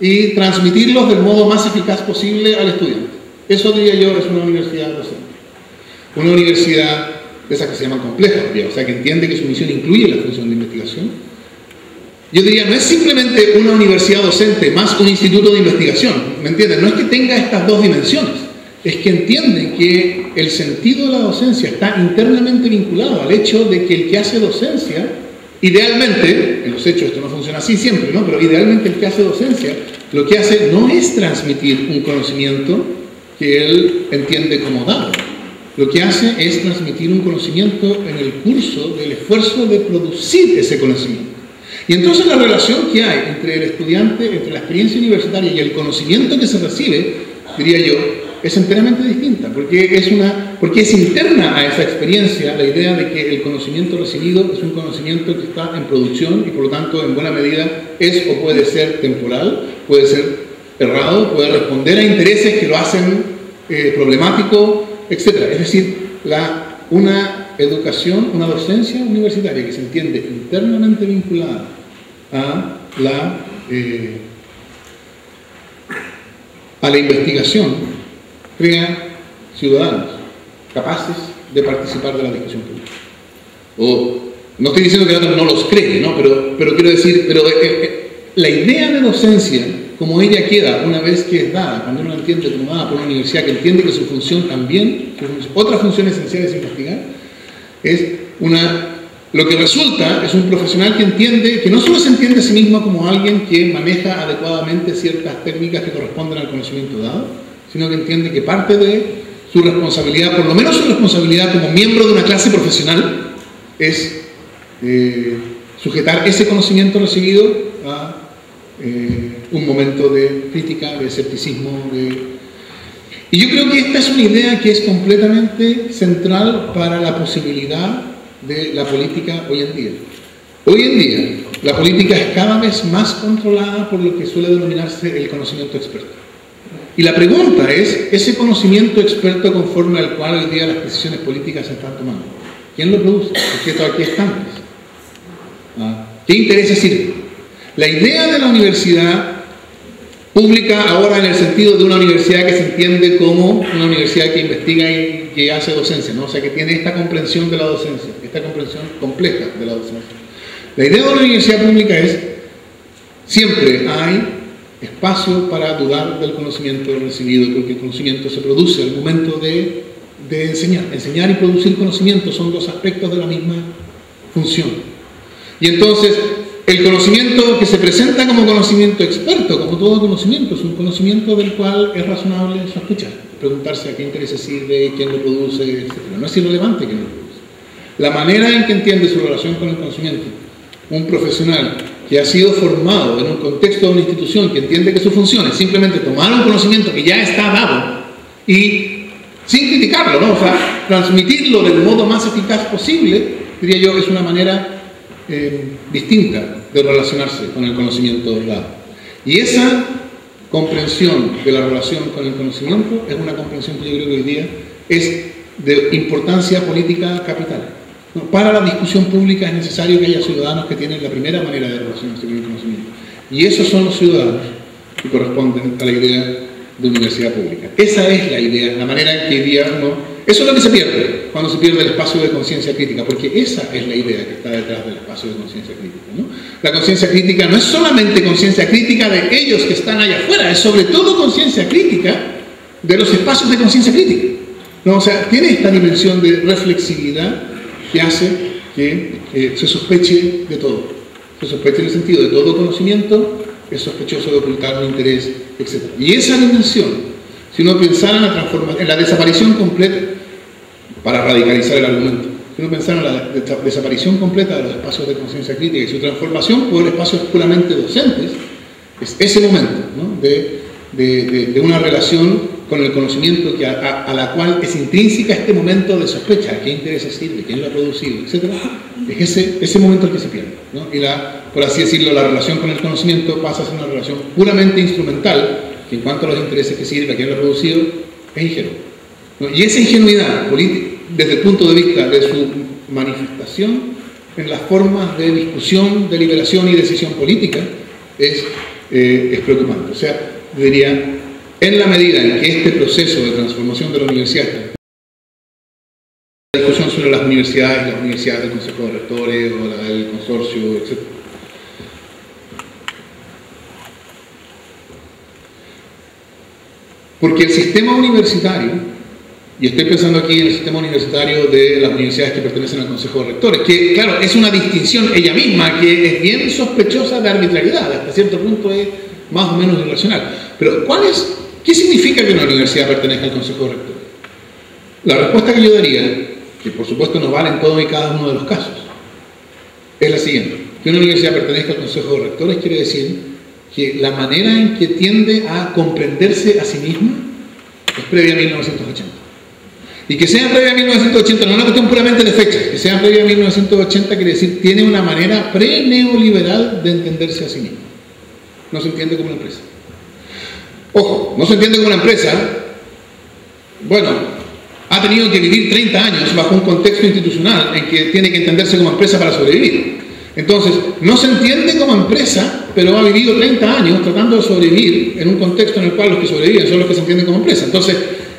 y transmitirlos del modo más eficaz posible al estudiante. Eso, diría yo, es una universidad docente. Una universidad de esas que se llaman complejas, o sea, que entiende que su misión incluye la función de investigación. Yo diría, no es simplemente una universidad docente más un instituto de investigación, ¿me entienden? No es que tenga estas dos dimensiones, es que entiende que el sentido de la docencia está internamente vinculado al hecho de que el que hace docencia, idealmente, en los hechos esto no funciona así siempre, ¿no? Pero idealmente el que hace docencia, lo que hace no es transmitir un conocimiento que él entiende como dado. Lo que hace es transmitir un conocimiento en el curso del esfuerzo de producir ese conocimiento. Y entonces la relación que hay entre el estudiante, entre la experiencia universitaria y el conocimiento que se recibe, diría yo, es enteramente distinta, porque es interna a esa experiencia la idea de que el conocimiento recibido es un conocimiento que está en producción y por lo tanto en buena medida es o puede ser temporal, puede ser errado, puede responder a intereses que lo hacen problemático, etc. Es decir, una educación, una docencia universitaria que se entiende internamente vinculada a la investigación crea ciudadanos capaces de participar de la discusión pública. No estoy diciendo que no los cree, ¿no? Pero quiero decir, la idea de docencia, como ella queda una vez que es dada, cuando uno la entiende como dada por una universidad que entiende que su función también, otra función esencial es investigar, es una Lo que resulta es un profesional que entiende, que no solo se entiende a sí mismo como alguien que maneja adecuadamente ciertas técnicas que corresponden al conocimiento dado, sino que entiende que parte de su responsabilidad, por lo menos su responsabilidad como miembro de una clase profesional, es sujetar ese conocimiento recibido a un momento de crítica, de escepticismo. Y yo creo que esta es una idea que es completamente central para la posibilidad de la política hoy en día. Hoy en día, la política es cada vez más controlada por lo que suele denominarse el conocimiento experto. Y la pregunta es, ese conocimiento experto conforme al cual hoy día las decisiones políticas se están tomando, ¿quién lo produce? ¿Por qué están? ¿Qué intereses sirven? La idea de la universidad pública ahora en el sentido de una universidad que se entiende como una universidad que investiga y que hace docencia, ¿no? O sea, que tiene esta comprensión de la docencia, esta comprensión compleja de la docencia. La idea de una universidad pública es, siempre hay espacio para dudar del conocimiento recibido, porque el conocimiento se produce al momento de enseñar. Enseñar y producir conocimiento son dos aspectos de la misma función. Y entonces, el conocimiento que se presenta como conocimiento experto, como todo conocimiento, es un conocimiento del cual es razonable sospechar, preguntarse a qué interés sirve, quién lo produce, etc. No es irrelevante quién lo produce. La manera en que entiende su relación con el conocimiento un profesional que ha sido formado en un contexto de una institución que entiende que su función es simplemente tomar un conocimiento que ya está dado y, sin criticarlo, ¿no? O sea, transmitirlo del modo más eficaz posible, diría yo, es una manera distinta de relacionarse con el conocimiento dado. Y esa comprensión de la relación con el conocimiento es una comprensión que yo creo que hoy día es de importancia política capital. ¿No? Para la discusión pública es necesario que haya ciudadanos que tienen la primera manera de relacionarse con el conocimiento. Y esos son los ciudadanos que corresponden a la idea de universidad pública. Esa es la idea, la manera en que hoy día eso es lo que se pierde cuando se pierde el espacio de conciencia crítica, porque esa es la idea que está detrás del espacio de conciencia crítica, ¿no? La conciencia crítica no es solamente conciencia crítica de aquellos que están allá afuera, es sobre todo conciencia crítica de los espacios de conciencia crítica, ¿no? O sea, tiene esta dimensión de reflexividad que hace que se sospeche de todo. Se sospeche en el sentido de todo conocimiento es sospechoso de ocultar un interés, etc. Y esa dimensión, si uno pensara en la desaparición completa, para radicalizar el argumento, si uno pensara en la desaparición completa de los espacios de conciencia crítica y su transformación por espacios puramente docentes, es ese momento, ¿no? de una relación con el conocimiento que a la cual es intrínseca este momento de sospecha, qué intereses sirve, quién lo ha producido, etc. Es ese momento el que se pierde, ¿no? Y por así decirlo, la relación con el conocimiento pasa a ser una relación puramente instrumental, que en cuanto a los intereses que sirve, a quién lo ha producido, es ingenuo, ¿no? Y esa ingenuidad política, desde el punto de vista de su manifestación en las formas de discusión, deliberación y decisión política, es preocupante. O sea, diría, en la medida en que este proceso de transformación de la universidad, la discusión sobre las universidades del Consejo de Rectores o la del consorcio, etc. Porque el sistema universitario, y estoy pensando aquí en el sistema universitario de las universidades que pertenecen al Consejo de Rectores, que claro, es una distinción ella misma que es bien sospechosa de arbitrariedad, hasta cierto punto es más o menos irracional. Pero ¿qué significa que una universidad pertenezca al Consejo de Rectores? La respuesta que yo daría, que por supuesto no vale en todo y cada uno de los casos, es la siguiente. Que una universidad pertenezca al Consejo de Rectores quiere decir que la manera en que tiende a comprenderse a sí misma es previa a 1980. Y que sea previa a 1980 no es una cuestión puramente de fecha, que sea previa a 1980 quiere decir tiene una manera pre-neoliberal de entenderse a sí misma. No se entiende como una empresa. Ojo, no se entiende como una empresa, bueno, ha tenido que vivir 30 años bajo un contexto institucional en que tiene que entenderse como empresa para sobrevivir. Entonces, no se entiende como empresa, pero ha vivido 30 años tratando de sobrevivir en un contexto en el cual los que sobreviven son los que se entienden como empresa. Entonces,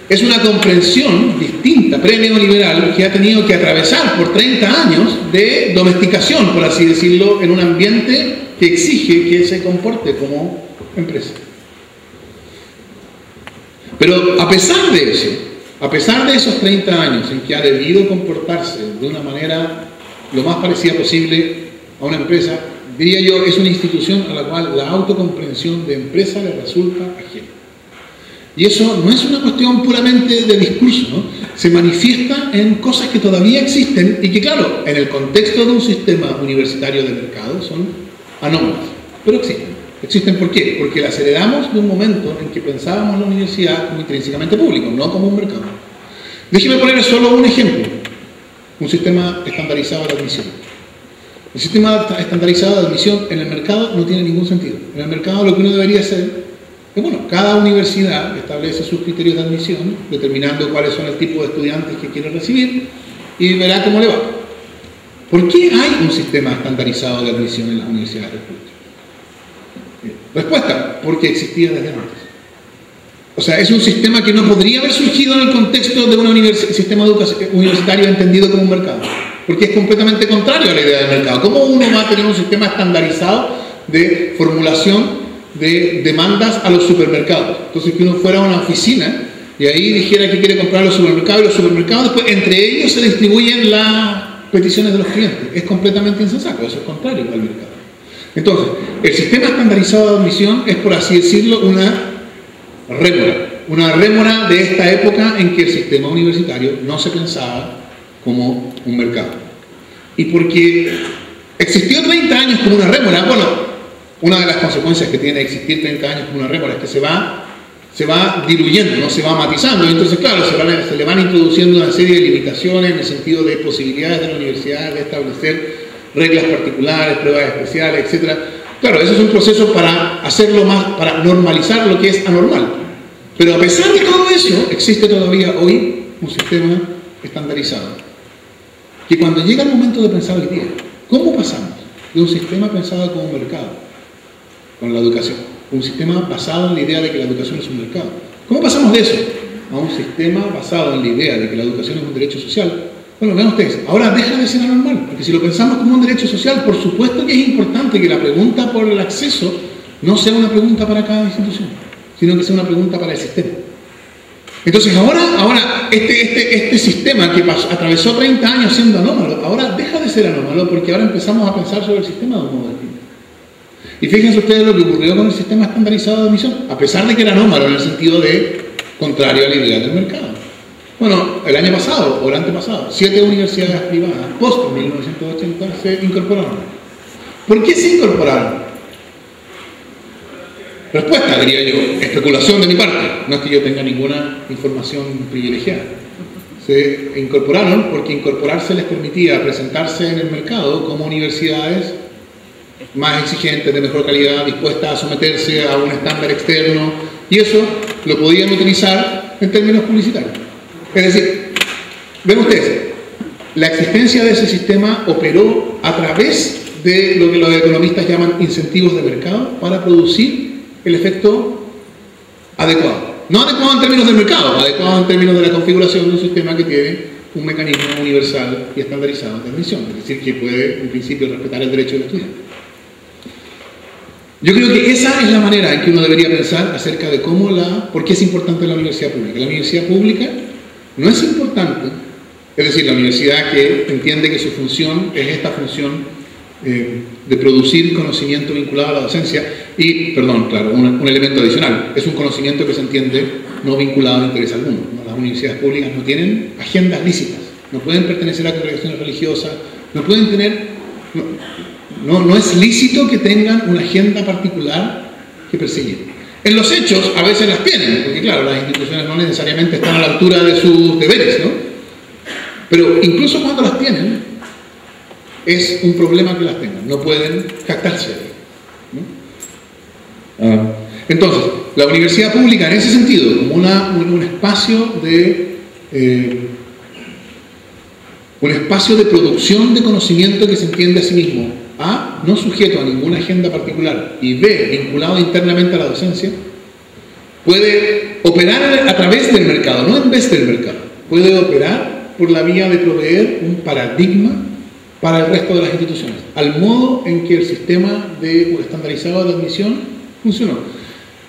es una comprensión distinta, pre-neoliberal, que ha tenido que atravesar por 30 años de domesticación, por así decirlo, en un ambiente que exige que se comporte como empresa. Pero a pesar de eso, a pesar de esos 30 años en que ha debido comportarse de una manera lo más parecida posible a una empresa, diría yo, es una institución a la cual la autocomprensión de empresa le resulta ajena. Y eso no es una cuestión puramente de discurso, ¿no? Se manifiesta en cosas que todavía existen y que, claro, en el contexto de un sistema universitario de mercado son anómalas, pero existen. ¿Existen por qué? Porque las heredamos de un momento en que pensábamos la universidad como intrínsecamente público, no como un mercado. Déjeme poner solo un ejemplo. Un sistema estandarizado de admisión. El sistema estandarizado de admisión en el mercado no tiene ningún sentido. En el mercado lo que uno debería hacer es, bueno, cada universidad establece sus criterios de admisión, determinando cuáles son el tipo de estudiantes que quiere recibir y verá cómo le va. ¿Por qué hay un sistema estandarizado de admisión en las universidades públicas? Respuesta, porque existía desde antes. O sea, es un sistema que no podría haber surgido en el contexto de un sistema universitario entendido como un mercado, porque es completamente contrario a la idea del mercado. ¿Cómo uno va a tener un sistema estandarizado de formulación de demandas a los supermercados? Entonces, que uno fuera a una oficina y ahí dijera que quiere comprar a los supermercados, y los supermercados después entre ellos se distribuyen las peticiones de los clientes. Es completamente insensato, eso es contrario al mercado. Entonces, el sistema estandarizado de admisión es, por así decirlo, una rémora de esta época en que el sistema universitario no se pensaba como un mercado. Y porque existió 30 años como una rémora, bueno, una de las consecuencias que tiene existir 30 años como una rémora es que se va diluyendo, no se va matizando. Entonces, claro, se le van introduciendo una serie de limitaciones en el sentido de posibilidades de la universidad de establecer reglas particulares, pruebas especiales, etc. Claro, eso es un proceso para hacerlo más, para normalizar lo que es anormal. Pero a pesar de todo eso, existe todavía hoy un sistema estandarizado. Que cuando llega el momento de pensar hoy día, ¿cómo pasamos de un sistema pensado como un mercado, con la educación, un sistema basado en la idea de que la educación es un mercado? ¿Cómo pasamos de eso a un sistema basado en la idea de que la educación es un derecho social? Bueno, vean ustedes, ahora deja de ser anormal, porque si lo pensamos como un derecho social, por supuesto que es importante que la pregunta por el acceso no sea una pregunta para cada institución, sino que sea una pregunta para el sistema. Entonces ahora este sistema que atravesó 30 años siendo anómalo, ahora deja de ser anómalo porque ahora empezamos a pensar sobre el sistema de un modo distinto. Y fíjense ustedes lo que ocurrió con el sistema estandarizado de admisión, a pesar de que era anómalo en el sentido de contrario a la idea del mercado. Bueno, el año pasado o el antepasado, 7 universidades privadas post 1980 se incorporaron. ¿Por qué se incorporaron? Respuesta, diría yo, especulación de mi parte, no es que yo tenga ninguna información privilegiada. Se incorporaron porque incorporarse les permitía presentarse en el mercado como universidades más exigentes, de mejor calidad, dispuestas a someterse a un estándar externo, y eso lo podían utilizar en términos publicitarios. Es decir, ven ustedes, la existencia de ese sistema operó a través de lo que los economistas llaman incentivos de mercado para producir el efecto adecuado. No adecuado en términos del mercado, adecuado en términos de la configuración de un sistema que tiene un mecanismo universal y estandarizado de admisión, es decir, que puede en principio respetar el derecho del estudiante. Yo creo que esa es la manera en que uno debería pensar acerca de por qué es importante la universidad pública. La universidad pública no es importante, es decir, la universidad que entiende que su función es esta función de producir conocimiento vinculado a la docencia y, perdón, claro, un elemento adicional, es un conocimiento que se entiende no vinculado a interés alguno, ¿no? Las universidades públicas no tienen agendas lícitas, no pueden pertenecer a congregaciones religiosas, no pueden tener, no es lícito que tengan una agenda particular que persiguen. En los hechos a veces las tienen, porque claro, las instituciones no necesariamente están a la altura de sus deberes, ¿no? Pero incluso cuando las tienen, es un problema que las tengan, no pueden jactarse, ¿no? Entonces, la universidad pública en ese sentido, como un espacio de producción de conocimiento que se entiende a sí mismo, A, no sujeto a ninguna agenda particular, y B, vinculado internamente a la docencia, puede operar a través del mercado, no en vez del mercado. Puede operar por la vía de proveer un paradigma para el resto de las instituciones, al modo en que el sistema estandarizado de admisión funcionó.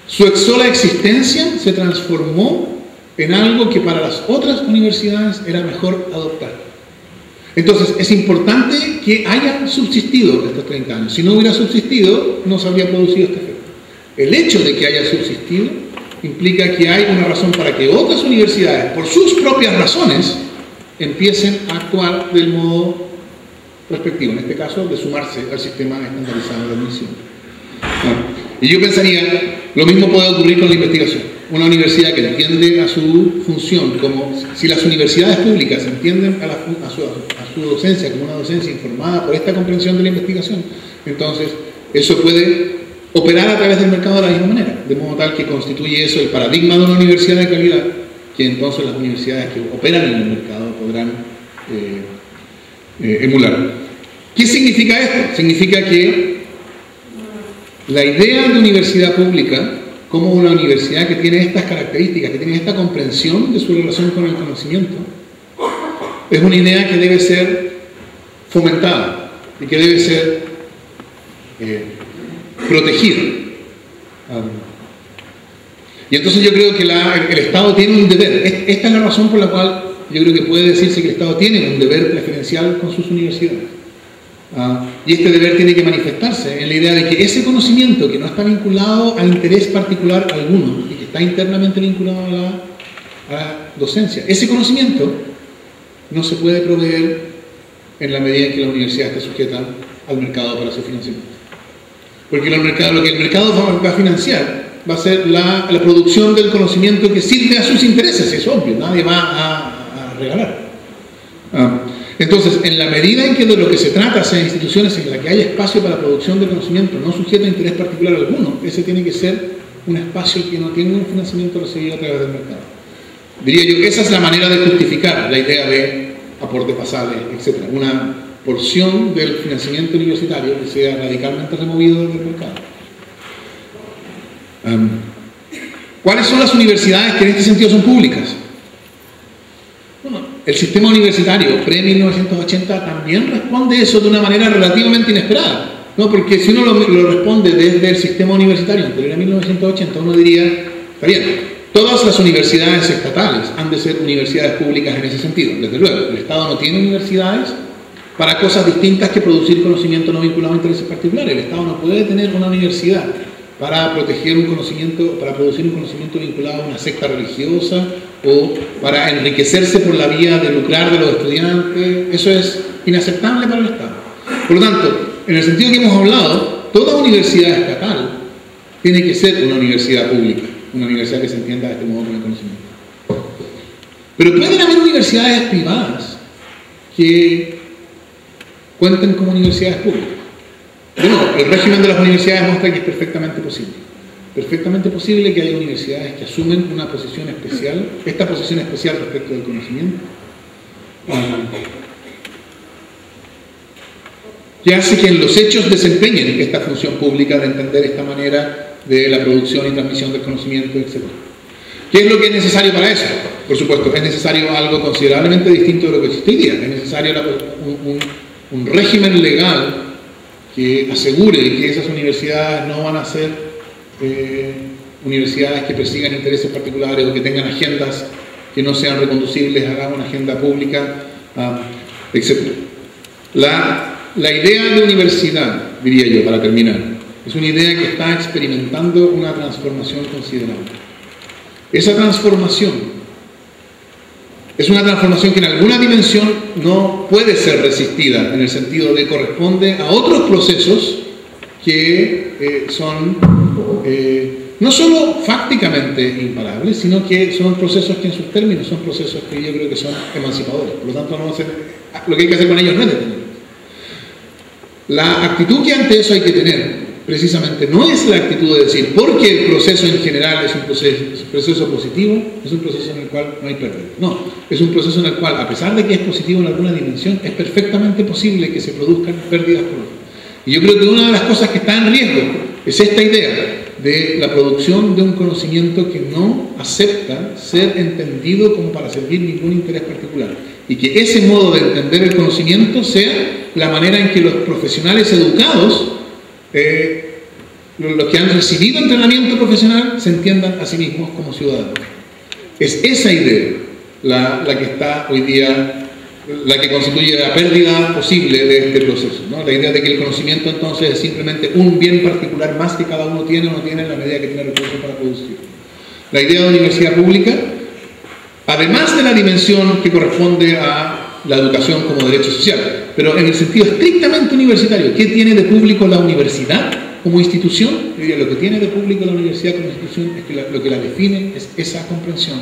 Su sola existencia se transformó en algo que para las otras universidades era mejor adoptar. Entonces, es importante que haya subsistido estos 30 años. Si no hubiera subsistido, no se habría producido este efecto. El hecho de que haya subsistido implica que hay una razón para que otras universidades, por sus propias razones, empiecen a actuar del modo respectivo, en este caso, de sumarse al sistema estandarizado de admisión. Y yo pensaría, lo mismo puede ocurrir con la investigación. Una universidad que entiende a su función, como si las universidades públicas entienden a su docencia como una docencia informada por esta comprensión de la investigación, entonces eso puede operar a través del mercado de la misma manera, de modo tal que constituye eso el paradigma de una universidad de calidad, que entonces las universidades que operan en el mercado podrán emular. ¿Qué significa esto? Significa que la idea de universidad pública como una universidad que tiene estas características, que tiene esta comprensión de su relación con el conocimiento, es una idea que debe ser fomentada y que debe ser protegida. Y entonces yo creo que el Estado tiene un deber. Esta es la razón por la cual yo creo que puede decirse que el Estado tiene un deber preferencial con sus universidades. Y este deber tiene que manifestarse en la idea de que ese conocimiento que no está vinculado al interés particular alguno y que está internamente vinculado a la docencia, ese conocimiento no se puede proveer en la medida en que la universidad esté sujeta al mercado para su financiamiento. Porque lo que el mercado va a financiar va a ser la producción del conocimiento que sirve a sus intereses, es obvio, nadie va a regalar. Entonces, en la medida en que de lo que se trata sean instituciones en las que haya espacio para la producción de conocimiento no sujeto a interés particular alguno, ese tiene que ser un espacio que no tiene un financiamiento recibido a través del mercado. Diría yo que esa es la manera de justificar la idea de aportes basales, etc. Una porción del financiamiento universitario que sea radicalmente removido del mercado. ¿Cuáles son las universidades que en este sentido son públicas? El sistema universitario pre-1980 también responde eso de una manera relativamente inesperada, ¿no? Porque si uno lo responde desde el sistema universitario anterior a 1980, uno diría, está bien, todas las universidades estatales han de ser universidades públicas en ese sentido, desde luego. El Estado no tiene universidades para cosas distintas que producir conocimiento no vinculado a intereses particulares. El Estado no puede tener una universidad para proteger un conocimiento, para producir un conocimiento vinculado a una secta religiosa o para enriquecerse por la vía de lucrar de los estudiantes. Eso es inaceptable para el Estado. Por lo tanto, en el sentido que hemos hablado, toda universidad estatal tiene que ser una universidad pública, una universidad que se entienda de este modo con el conocimiento. Pero pueden haber universidades privadas que cuenten como universidades públicas. Bueno, el régimen de las universidades muestra que es perfectamente posible. Perfectamente posible que haya universidades que asumen una posición especial, esta posición especial respecto del conocimiento, que hace que en los hechos desempeñen esta función pública de entender esta manera de la producción y transmisión del conocimiento, etc. ¿Qué es lo que es necesario para eso? Por supuesto, es necesario algo considerablemente distinto de lo que existe hoy día. Es necesario un régimen legal que asegure que esas universidades no van a ser universidades que persigan intereses particulares o que tengan agendas que no sean reconducibles a una agenda pública, etc. La idea de universidad, diría yo, para terminar, es una idea que está experimentando una transformación considerable. Esa transformación es una transformación que en alguna dimensión no puede ser resistida, en el sentido de corresponde a otros procesos que son no solo fácticamente imparables, sino que son procesos que en sus términos son procesos que yo creo que son emancipadores. Por lo tanto, lo que hay que hacer con ellos no es detenerlos. La actitud que ante eso hay que tener, precisamente, no es la actitud de decir, porque el proceso en general es un proceso positivo, es un proceso en el cual no hay pérdida. No, es un proceso en el cual, a pesar de que es positivo en alguna dimensión, es perfectamente posible que se produzcan pérdidas por otro. Y yo creo que una de las cosas que está en riesgo es esta idea de la producción de un conocimiento que no acepta ser entendido como para servir ningún interés particular. Y que ese modo de entender el conocimiento sea la manera en que los profesionales educados, los que han recibido entrenamiento profesional, se entiendan a sí mismos como ciudadanos. Es esa idea la que está hoy día la que constituye la pérdida posible de este proceso, ¿no? La idea de que el conocimiento entonces es simplemente un bien particular más que cada uno tiene o no tiene en la medida que tiene recursos para producir. La idea de universidad pública, además de la dimensión que corresponde a la educación como derecho social, pero en el sentido estrictamente universitario, ¿qué tiene de público la universidad como institución? Yo diría, lo que tiene de público la universidad como institución es que lo que la define es esa comprensión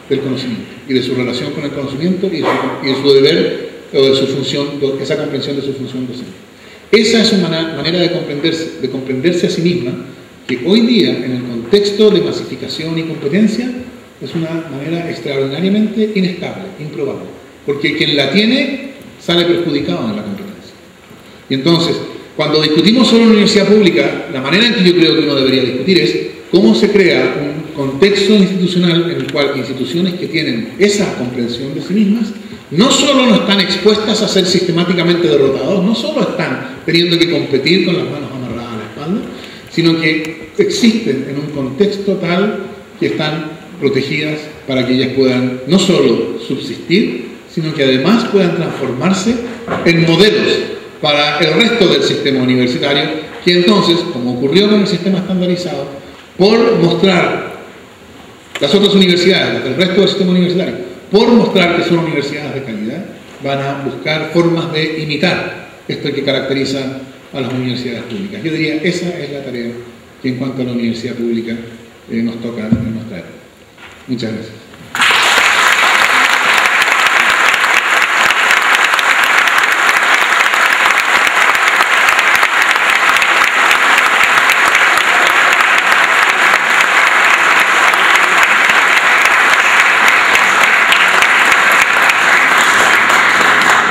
del conocimiento y de su relación con el conocimiento y de su deber o de su función, esa comprensión de su función docente. Esa es una manera de comprenderse a sí misma, que hoy día, en el contexto de masificación y competencia, es una manera extraordinariamente inestable, improbable, porque quien la tiene sale perjudicado en la competencia. Y entonces, cuando discutimos sobre una universidad pública, la manera en que yo creo que uno debería discutir es cómo se crea un contexto institucional en el cual instituciones que tienen esa comprensión de sí mismas no solo no están expuestas a ser sistemáticamente derrotados, no solo están teniendo que competir con las manos amarradas a la espalda, sino que existen en un contexto tal que están protegidas para que ellas puedan no solo subsistir, sino que además puedan transformarse en modelos para el resto del sistema universitario, que entonces, como ocurrió con el sistema estandarizado, por mostrar las otras universidades, el resto del sistema universitario, por mostrar que son universidades de calidad, van a buscar formas de imitar esto que caracteriza a las universidades públicas. Yo diría, esa es la tarea que en cuanto a la universidad pública nos toca en nuestra época. Muchas gracias.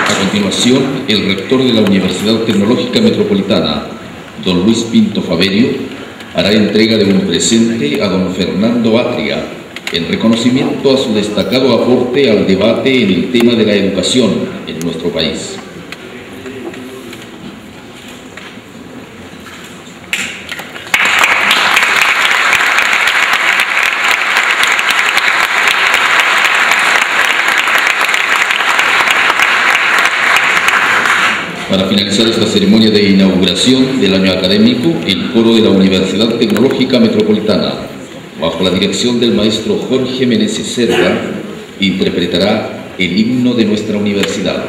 A continuación, el rector de la Universidad Tecnológica Metropolitana, don Luis Pinto Faberio, hará entrega de un presente a don Fernando Atria, en reconocimiento a su destacado aporte al debate en el tema de la educación en nuestro país. Para finalizar esta ceremonia de inauguración del año académico, el coro de la Universidad Tecnológica Metropolitana, bajo la dirección del maestro Jorge Meneses Cerda, interpretará el himno de nuestra universidad.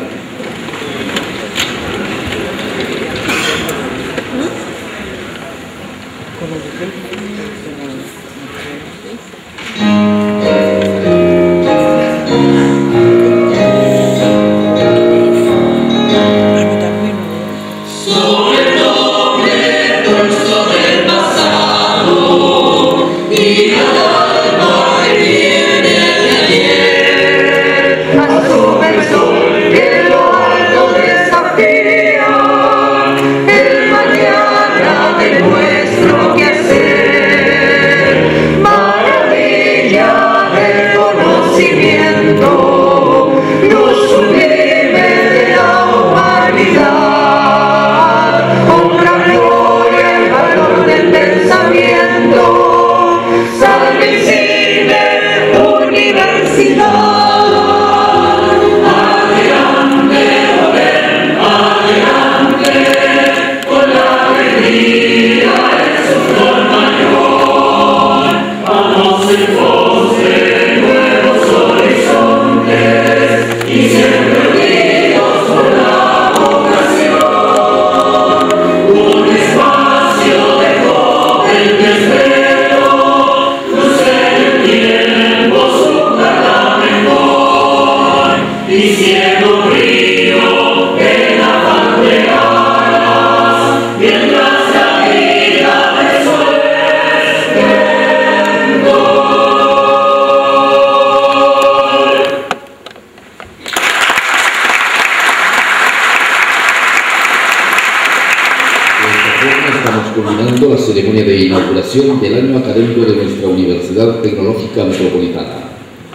Estamos culminando la ceremonia de inauguración del año académico de nuestra Universidad Tecnológica Metropolitana.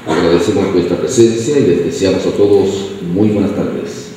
Agradecemos vuestra presencia y les deseamos a todos muy buenas tardes.